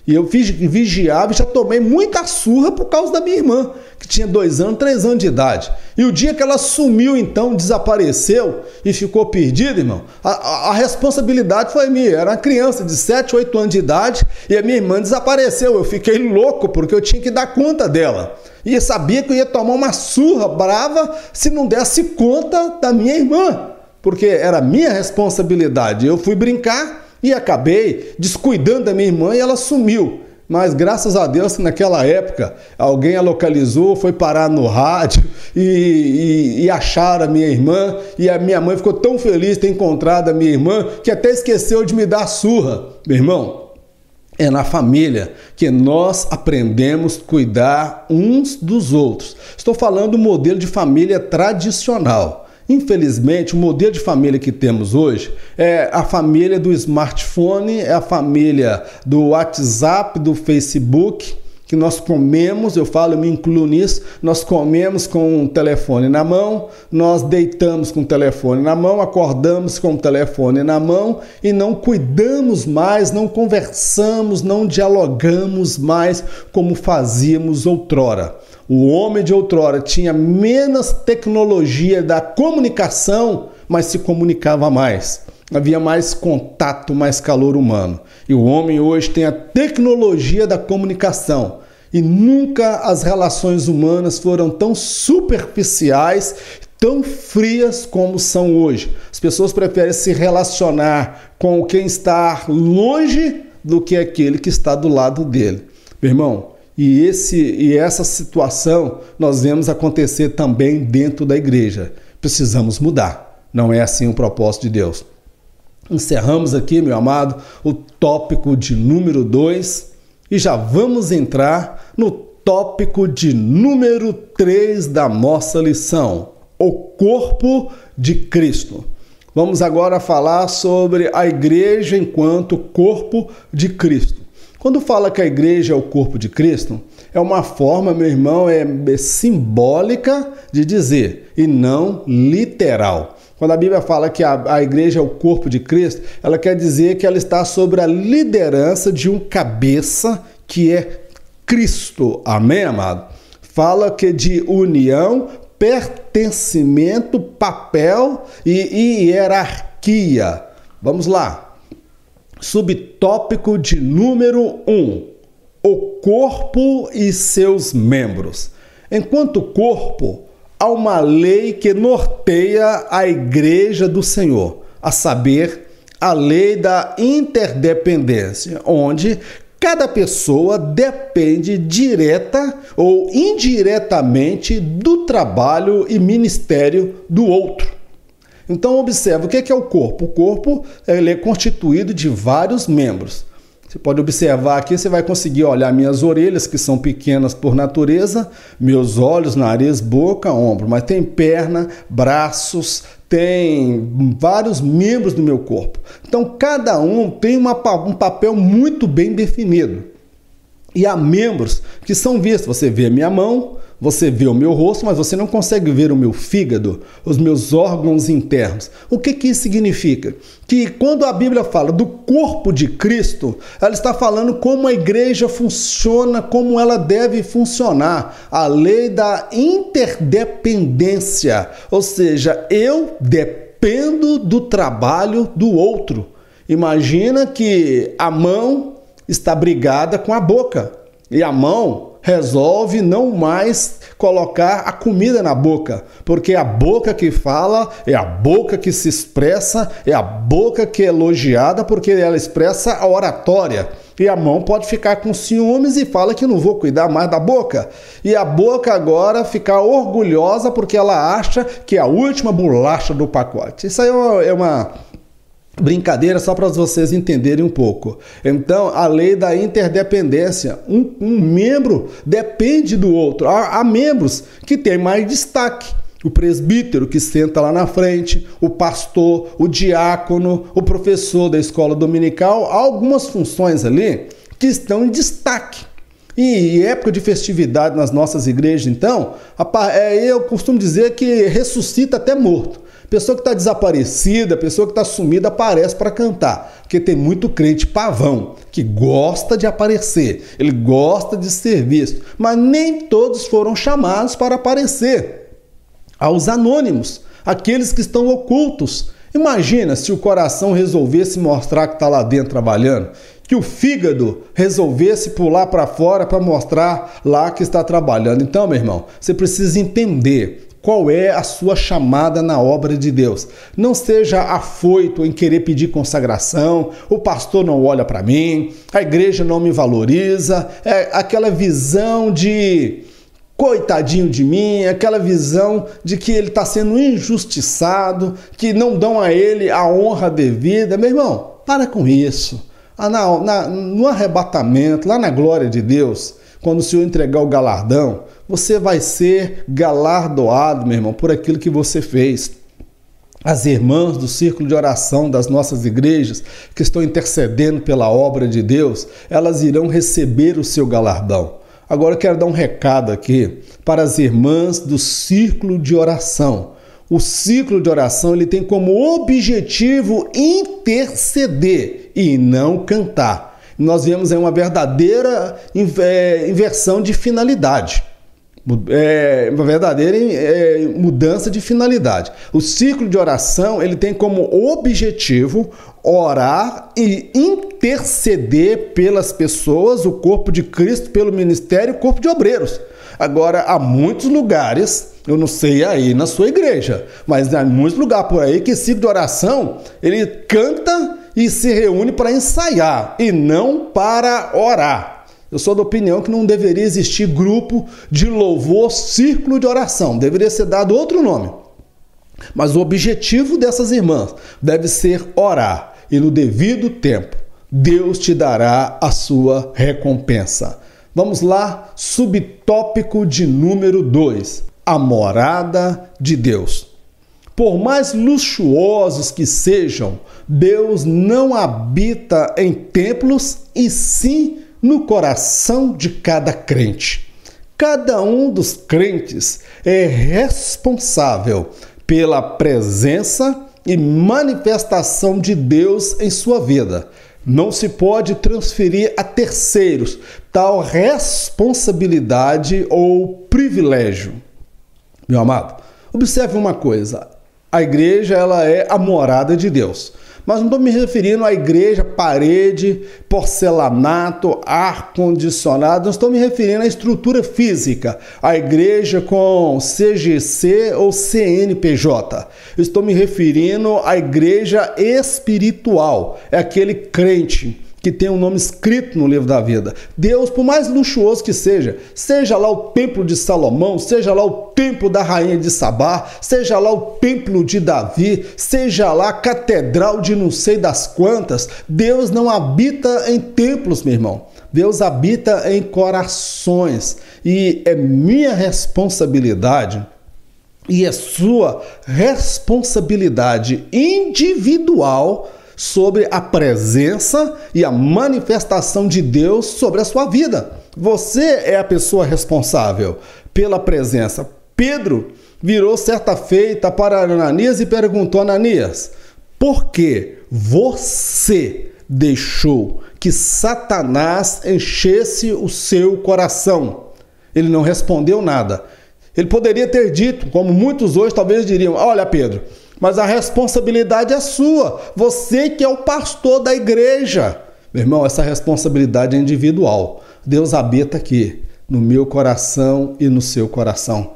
E eu vigiava e já tomei muita surra por causa da minha irmã, que tinha 2 anos, 3 anos de idade. E o dia que ela sumiu, então, desapareceu e ficou perdida, irmão, a responsabilidade foi minha. Era uma criança de 7, 8 anos de idade e a minha irmã desapareceu. Eu fiquei louco porque eu tinha que dar conta dela. E eu sabia que eu ia tomar uma surra brava se não desse conta da minha irmã, porque era minha responsabilidade. Eu fui brincar e acabei descuidando da minha irmã e ela sumiu. Mas graças a Deus, naquela época, alguém a localizou, foi parar no rádio e acharam a minha irmã. E a minha mãe ficou tão feliz de ter encontrado a minha irmã que até esqueceu de me dar surra. Meu irmão, é na família que nós aprendemos a cuidar uns dos outros. Estou falando do modelo de família tradicional. Infelizmente, o modelo de família que temos hoje é a família do smartphone, é a família do WhatsApp, do Facebook, que nós comemos, eu me incluo nisso, nós comemos com o telefone na mão, nós deitamos com o telefone na mão, acordamos com o telefone na mão e não cuidamos mais, não conversamos, não dialogamos mais como fazíamos outrora. O homem de outrora tinha menos tecnologia da comunicação, mas se comunicava mais. Havia mais contato, mais calor humano. E o homem hoje tem a tecnologia da comunicação. E nunca as relações humanas foram tão superficiais, tão frias como são hoje. As pessoas preferem se relacionar com quem está longe do que aquele que está do lado dele. Meu irmão, e essa situação nós vemos acontecer também dentro da igreja. Precisamos mudar. Não é assim o propósito de Deus. Encerramos aqui, meu amado, o tópico de número 2 e já vamos entrar no tópico de número 3 da nossa lição, o corpo de Cristo. Vamos agora falar sobre a igreja enquanto corpo de Cristo. Quando fala que a igreja é o corpo de Cristo, é uma forma, meu irmão, é simbólica de dizer e não literal. Quando a Bíblia fala que a igreja é o corpo de Cristo, ela quer dizer que ela está sob a liderança de um cabeça que é Cristo. Amém, amado? Fala que de união, pertencimento, papel e hierarquia. Vamos lá. Subtópico de número 1. O corpo e seus membros. Enquanto corpo, há uma lei que norteia a igreja do Senhor, a saber, a lei da interdependência, onde cada pessoa depende direta ou indiretamente do trabalho e ministério do outro. Então, observa, o que é o corpo? O corpo ele é constituído de vários membros. Você pode observar aqui, você vai conseguir olhar minhas orelhas, que são pequenas por natureza, meus olhos, nariz, boca, ombro, mas tem perna, braços, tem vários membros do meu corpo. Então, cada um tem um papel muito bem definido. E há membros que são vistos. Você vê a minha mão, você vê o meu rosto, mas você não consegue ver o meu fígado, os meus órgãos internos. O que isso significa? Que quando a Bíblia fala do corpo de Cristo, ela está falando como a igreja funciona, como ela deve funcionar. A lei da interdependência, ou seja, eu dependo do trabalho do outro. Imagina que a mão está brigada com a boca e a mão resolve não mais colocar a comida na boca, porque é a boca que fala, é a boca que se expressa, é a boca que é elogiada porque ela expressa a oratória. E a mão pode ficar com ciúmes e fala que não vou cuidar mais da boca. E a boca agora fica orgulhosa porque ela acha que é a última bolacha do pacote. Isso aí é uma brincadeira só para vocês entenderem um pouco. Então, a lei da interdependência. Um membro depende do outro. Há membros que têm mais destaque. O presbítero que senta lá na frente, o pastor, o diácono, o professor da escola dominical. Há algumas funções ali que estão em destaque. E época de festividade nas nossas igrejas, então, eu costumo dizer que ressuscita até morto. Pessoa que está desaparecida, pessoa que está sumida, aparece para cantar. Porque tem muito crente pavão que gosta de aparecer, ele gosta de ser visto, mas nem todos foram chamados para aparecer. Aos anônimos, aqueles que estão ocultos. Imagina se o coração resolvesse mostrar que está lá dentro trabalhando, que o fígado resolvesse pular para fora para mostrar lá que está trabalhando. Então, meu irmão, você precisa entender qual é a sua chamada na obra de Deus. Não seja afoito em querer pedir consagração, o pastor não olha para mim, a igreja não me valoriza, aquela visão de coitadinho de mim, aquela visão de que ele está sendo injustiçado, que não a ele a honra devida. Meu irmão, para com isso. No arrebatamento, lá na glória de Deus, quando o Senhor entregar o galardão, você vai ser galardoado, meu irmão, por aquilo que você fez. As irmãs do círculo de oração das nossas igrejas, que estão intercedendo pela obra de Deus, elas irão receber o seu galardão. Agora eu quero dar um recado aqui para as irmãs do círculo de oração. O círculo de oração ele tem como objetivo interceder e não cantar. Nós vemos aí uma verdadeira inversão de finalidade. Uma verdadeira mudança de finalidade. O ciclo de oração ele tem como objetivo orar e interceder pelas pessoas, o corpo de Cristo, pelo ministério, o corpo de obreiros. Agora, há muitos lugares, eu não sei aí na sua igreja, mas há muitos lugares por aí que esse ciclo de oração ele canta e se reúne para ensaiar e não para orar. Eu sou da opinião que não deveria existir grupo de louvor, círculo de oração. Deveria ser dado outro nome. Mas o objetivo dessas irmãs deve ser orar. E no devido tempo, Deus te dará a sua recompensa. Vamos lá, subtópico de número 2. A morada de Deus. Por mais luxuosos que sejam, Deus não habita em templos e sim no coração de cada crente. Cada um dos crentes é responsável pela presença e manifestação de Deus em sua vida. Não se pode transferir a terceiros tal responsabilidade ou privilégio. Meu amado, observe uma coisa. A igreja ela é a morada de Deus. Mas não estou me referindo à igreja, parede, porcelanato, ar-condicionado. Não estou me referindo à estrutura física, à igreja com CGC ou CNPJ. Estou me referindo à igreja espiritual. É aquele crente que tem um nome escrito no livro da vida. Deus, por mais luxuoso que seja lá o templo de Salomão, seja lá o templo da rainha de Sabá, seja lá o templo de Davi, seja lá a catedral de não sei das quantas, Deus não habita em templos, meu irmão. Deus habita em corações. E é minha responsabilidade e é sua responsabilidade individual sobre a presença e a manifestação de Deus sobre a sua vida. Você é a pessoa responsável pela presença. Pedro virou certa feita para Ananias e perguntou: Ananias, por que você deixou que Satanás enchesse o seu coração? Ele não respondeu nada. Ele poderia ter dito, como muitos hoje talvez diriam: olha, Pedro, mas a responsabilidade é sua. Você que é o pastor da igreja. Meu irmão, essa responsabilidade é individual. Deus habita aqui, no meu coração e no seu coração.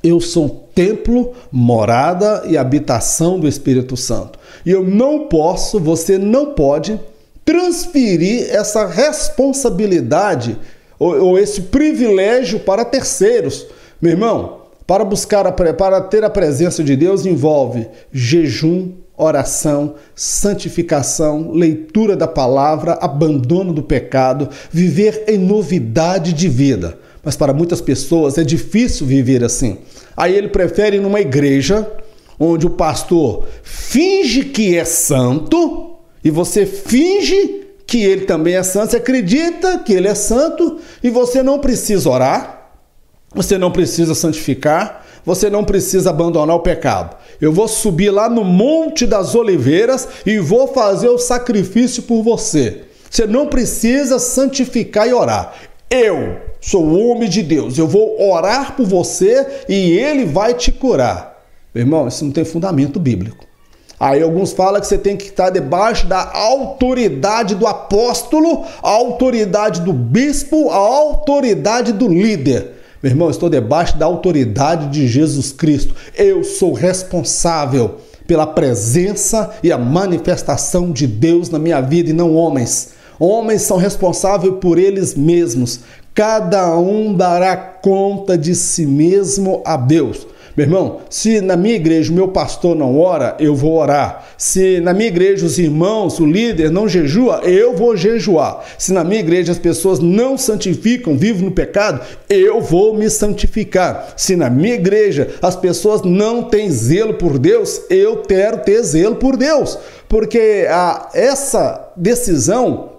Eu sou templo, morada e habitação do Espírito Santo. E eu não posso, você não pode transferir essa responsabilidade ou esse privilégio para terceiros. Meu irmão, para ter a presença de Deus envolve jejum, oração, santificação, leitura da palavra, abandono do pecado, viver em novidade de vida. Mas para muitas pessoas é difícil viver assim. Aí ele prefere ir numa igreja onde o pastor finge que é santo e você finge que ele também é santo, você acredita que ele é santo e você não precisa orar. Você não precisa santificar, você não precisa abandonar o pecado. Eu vou subir lá no Monte das Oliveiras e vou fazer o sacrifício por você. Você não precisa santificar e orar. Eu sou o homem de Deus, eu vou orar por você e ele vai te curar. Meu irmão, isso não tem fundamento bíblico. Aí alguns falam que você tem que estar debaixo da autoridade do apóstolo, a autoridade do bispo, a autoridade do líder. Meu irmão, eu estou debaixo da autoridade de Jesus Cristo. Eu sou responsável pela presença e a manifestação de Deus na minha vida e não homens. Homens são responsáveis por eles mesmos. Cada um dará conta de si mesmo a Deus. Meu irmão, se na minha igreja o meu pastor não ora, eu vou orar. Se na minha igreja os irmãos, o líder não jejua, eu vou jejuar. Se na minha igreja as pessoas não santificam, vivem no pecado, eu vou me santificar. Se na minha igreja as pessoas não têm zelo por Deus, eu quero ter zelo por Deus. Porque essa decisão,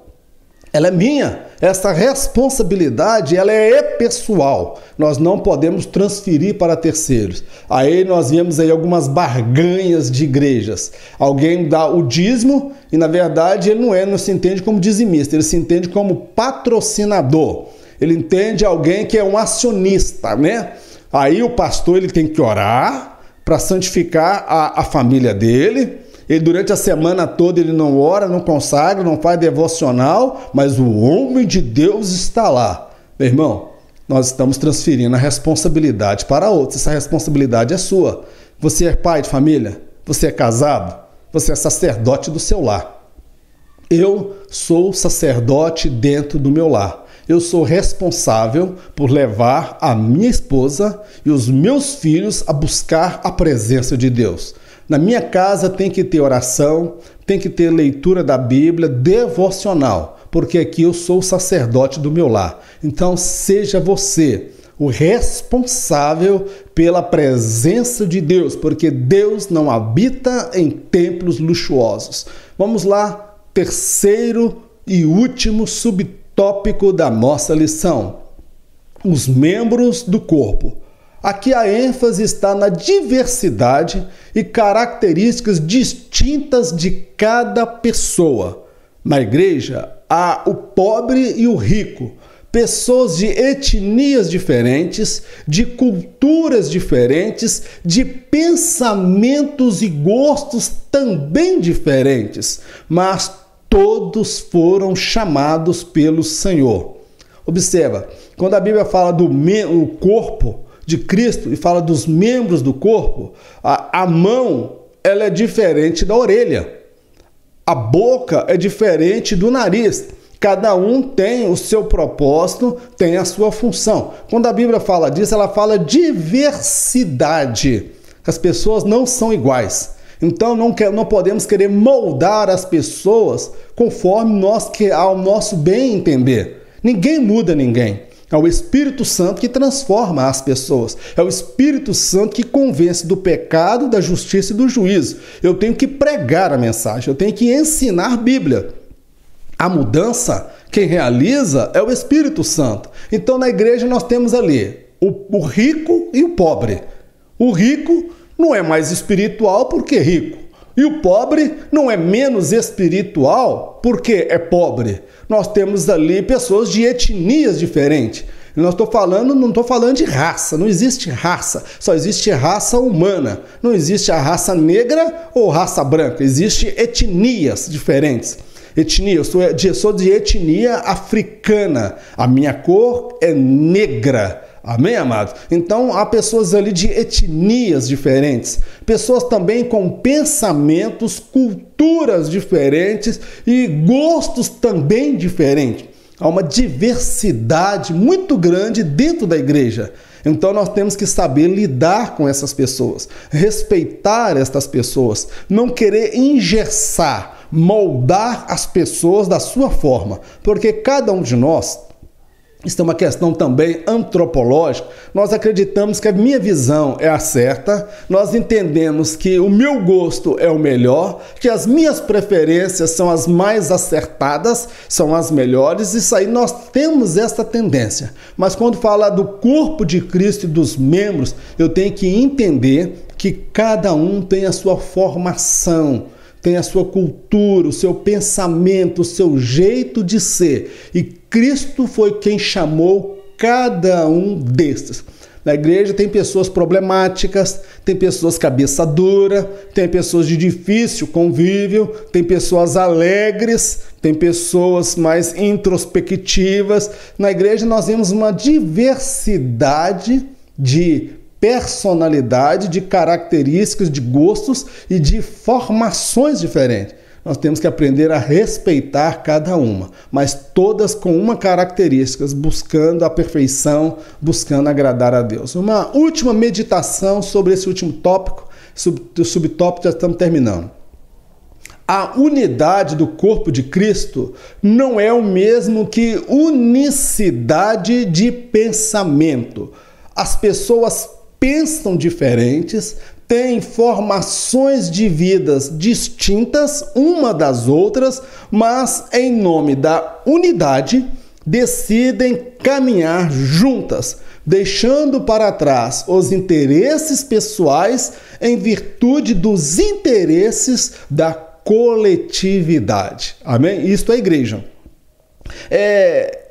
ela é minha. Essa responsabilidade, ela é pessoal. Nós não podemos transferir para terceiros. Aí nós vemos aí algumas barganhas de igrejas. Alguém dá o dízimo e, na verdade, ele não se entende como dizimista, ele se entende como patrocinador. Ele entende alguém que é um acionista, né? Aí o pastor ele tem que orar para santificar a família dele. Ele durante a semana toda ele não ora, não consagra, não faz devocional, mas o homem de Deus está lá. Meu irmão, nós estamos transferindo a responsabilidade para outros. Essa responsabilidade é sua. Você é pai de família, você é casado, você é sacerdote do seu lar. Eu sou sacerdote dentro do meu lar. Eu sou responsável por levar a minha esposa e os meus filhos a buscar a presença de Deus. Na minha casa tem que ter oração, tem que ter leitura da Bíblia, devocional, porque aqui eu sou o sacerdote do meu lar. Então seja você o responsável pela presença de Deus, porque Deus não habita em templos luxuosos. Vamos lá, terceiro e último subtópico da nossa lição: os membros do corpo. Aqui a ênfase está na diversidade e características distintas de cada pessoa. Na igreja, há o pobre e o rico, pessoas de etnias diferentes, de culturas diferentes, de pensamentos e gostos também diferentes, mas todos foram chamados pelo Senhor. Observa, quando a Bíblia fala do corpo de Cristo e fala dos membros do corpo, a mão ela é diferente da orelha, a boca é diferente do nariz. Cada um tem o seu propósito, tem a sua função. Quando a Bíblia fala disso, ela fala diversidade. As pessoas não são iguais. Então não podemos querer moldar as pessoas conforme ao nosso bem entender. Ninguém muda ninguém. É o Espírito Santo que transforma as pessoas. É o Espírito Santo que convence do pecado, da justiça e do juízo. Eu tenho que pregar a mensagem, eu tenho que ensinar a Bíblia. A mudança, quem realiza é o Espírito Santo. Então na igreja nós temos ali o rico e o pobre. O rico não é mais espiritual porque é rico. E o pobre não é menos espiritual porque é pobre. Nós temos ali pessoas de etnias diferentes. Não estou falando de raça, não existe raça, só existe raça humana. Não existe a raça negra ou raça branca, existe etnias diferentes. Etnia, eu sou de etnia africana, a minha cor é negra. Amém, amados? Então, há pessoas ali de etnias diferentes, pessoas também com pensamentos, culturas diferentes e gostos também diferentes. Há uma diversidade muito grande dentro da igreja. Então, nós temos que saber lidar com essas pessoas, respeitar estas pessoas, não querer engessar, moldar as pessoas da sua forma, porque cada um de nós Isso é uma questão também antropológica. Nós acreditamos que a minha visão é a certa, nós entendemos que o meu gosto é o melhor, que as minhas preferências são as mais acertadas, são as melhores. Isso aí nós temos essa tendência. Mas quando fala do corpo de Cristo e dos membros, eu tenho que entender que cada um tem a sua formação, tem a sua cultura, o seu pensamento, o seu jeito de ser. E Cristo foi quem chamou cada um destes. Na igreja tem pessoas problemáticas, tem pessoas cabeça dura, tem pessoas de difícil convívio, tem pessoas alegres, tem pessoas mais introspectivas. Na igreja nós vemos uma diversidade de personalidade, de características, de gostos e de formações diferentes. Nós temos que aprender a respeitar cada uma, mas todas com uma característica, buscando a perfeição, buscando agradar a Deus. Uma última meditação sobre esse último tópico, o subtópico já estamos terminando. A unidade do corpo de Cristo não é o mesmo que unicidade de pensamento. As pessoas pensam diferentes, têm formações de vidas distintas uma das outras, mas em nome da unidade decidem caminhar juntas, deixando para trás os interesses pessoais em virtude dos interesses da coletividade. Amém? Isto é a igreja.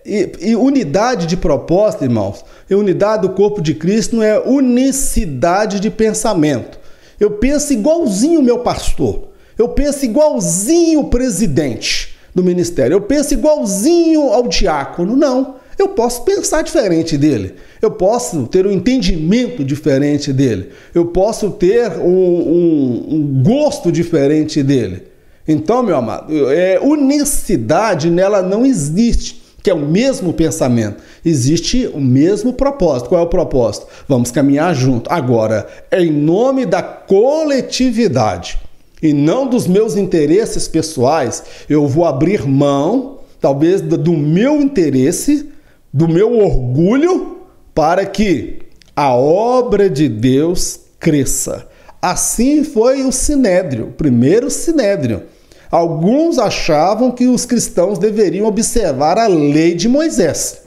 E unidade de propósito, irmãos, e unidade do corpo de Cristo não é unicidade de pensamento. Eu penso igualzinho o meu pastor, eu penso igualzinho o presidente do ministério, eu penso igualzinho ao diácono. Não, eu posso pensar diferente dele, eu posso ter um entendimento diferente dele, eu posso ter um gosto diferente dele. Então, meu amado, unicidade nela não existe, que é o mesmo pensamento. Existe o mesmo propósito. Qual é o propósito? Vamos caminhar junto. Agora, em nome da coletividade e não dos meus interesses pessoais, eu vou abrir mão, talvez, do meu interesse, do meu orgulho, para que a obra de Deus cresça. Assim foi o Sinédrio, o primeiro Sinédrio. Alguns achavam que os cristãos deveriam observar a lei de Moisés.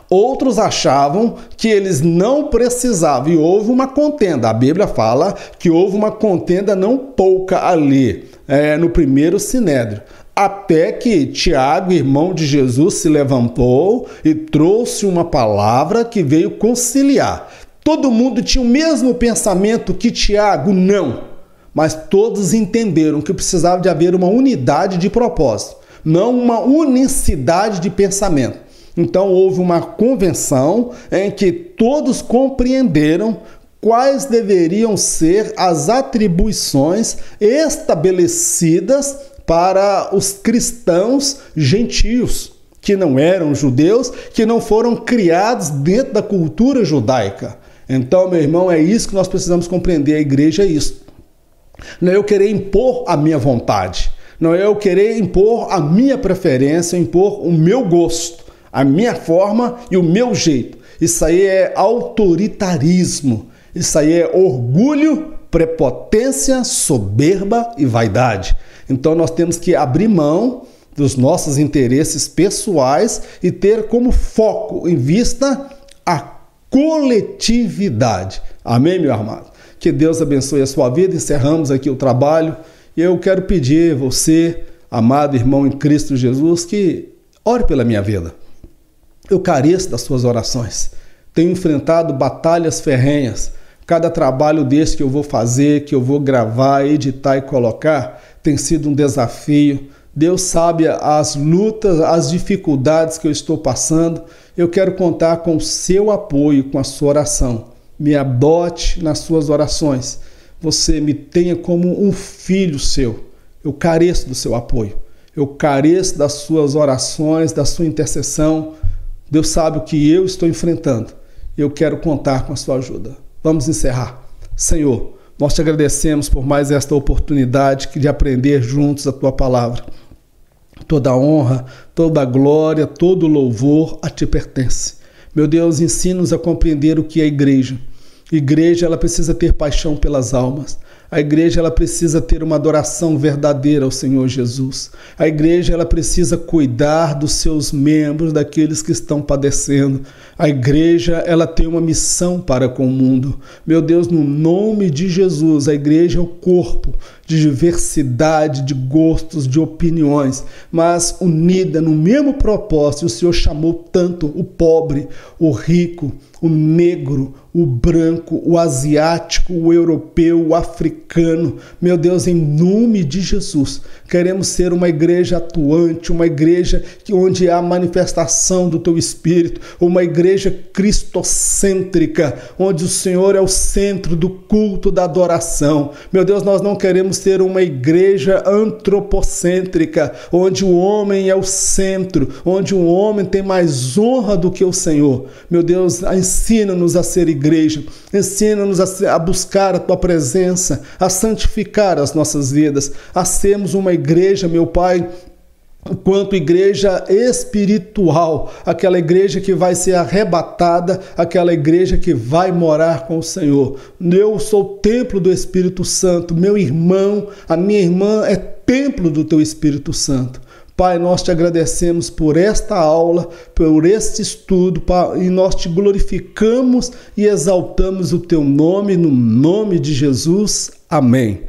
Outros achavam que eles não precisavam, e houve uma contenda. A Bíblia fala que houve uma contenda não pouca ali, no primeiro Sinédrio. Até que Tiago, irmão de Jesus, se levantou e trouxe uma palavra que veio conciliar. Todo mundo tinha o mesmo pensamento que Tiago? Não. Mas todos entenderam que precisava de haver uma unidade de propósito, não uma unicidade de pensamento. Então houve uma convenção em que todos compreenderam quais deveriam ser as atribuições estabelecidas para os cristãos gentios, que não eram judeus, que não foram criados dentro da cultura judaica. Então, meu irmão, é isso que nós precisamos compreender. A igreja é isso. Não é eu querer impor a minha vontade, não é eu querer impor a minha preferência, impor o meu gosto, a minha forma e o meu jeito. Isso aí é autoritarismo, isso aí é orgulho, prepotência, soberba e vaidade. Então nós temos que abrir mão dos nossos interesses pessoais e ter como foco em vista a coletividade. Amém, meu amado? Que Deus abençoe a sua vida. Encerramos aqui o trabalho. E eu quero pedir a você, amado irmão em Cristo Jesus, que ore pela minha vida. Eu careço das suas orações. Tenho enfrentado batalhas ferrenhas. Cada trabalho desse que eu vou fazer, que eu vou gravar, editar e colocar, tem sido um desafio. Deus sabe as lutas, as dificuldades que eu estou passando. Eu quero contar com o seu apoio, com a sua oração. Me adote nas suas orações. Você me tenha como um filho seu. Eu careço do seu apoio. Eu careço das suas orações, da sua intercessão. Deus sabe o que eu estou enfrentando. Eu quero contar com a sua ajuda. Vamos encerrar. Senhor, nós te agradecemos por mais esta oportunidade de aprender juntos a tua palavra. Toda honra, toda glória, todo louvor a ti pertence. Meu Deus, ensina-nos a compreender o que é igreja. Igreja, ela precisa ter paixão pelas almas. A igreja, ela precisa ter uma adoração verdadeira ao Senhor Jesus. A igreja, ela precisa cuidar dos seus membros, daqueles que estão padecendo. A igreja, ela tem uma missão para com o mundo. Meu Deus, no nome de Jesus, a igreja é o corpo de diversidade, de gostos, de opiniões, mas unida no mesmo propósito. O Senhor chamou tanto o pobre, o rico, o negro, o branco, o asiático, o europeu, o africano. Meu Deus, em nome de Jesus, queremos ser uma igreja atuante, uma igreja onde há manifestação do Teu Espírito, uma igreja cristocêntrica, onde o Senhor é o centro do culto, da adoração. Meu Deus, nós não queremos ser uma igreja antropocêntrica, onde o homem é o centro, onde o homem tem mais honra do que o Senhor. Meu Deus, ensina-nos a ser igreja, ensina-nos a buscar a Tua presença, a santificar as nossas vidas, a sermos uma igreja, meu Pai, quanto igreja espiritual, aquela igreja que vai ser arrebatada, aquela igreja que vai morar com o Senhor. Eu sou o templo do Espírito Santo, meu irmão, a minha irmã é templo do Teu Espírito Santo. Pai, nós te agradecemos por esta aula, por este estudo, e nós te glorificamos e exaltamos o Teu nome, no nome de Jesus. Amém.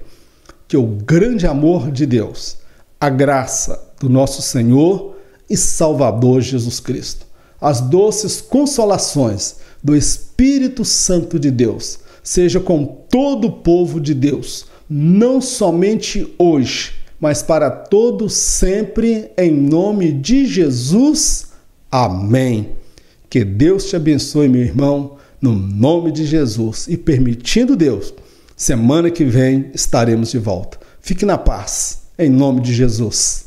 Que o grande amor de Deus, a graça do nosso Senhor e Salvador Jesus Cristo, as doces consolações do Espírito Santo de Deus, seja com todo o povo de Deus, não somente hoje, mas para todos sempre, em nome de Jesus. Amém. Que Deus te abençoe, meu irmão, no nome de Jesus. E permitindo Deus, semana que vem estaremos de volta. Fique na paz, em nome de Jesus.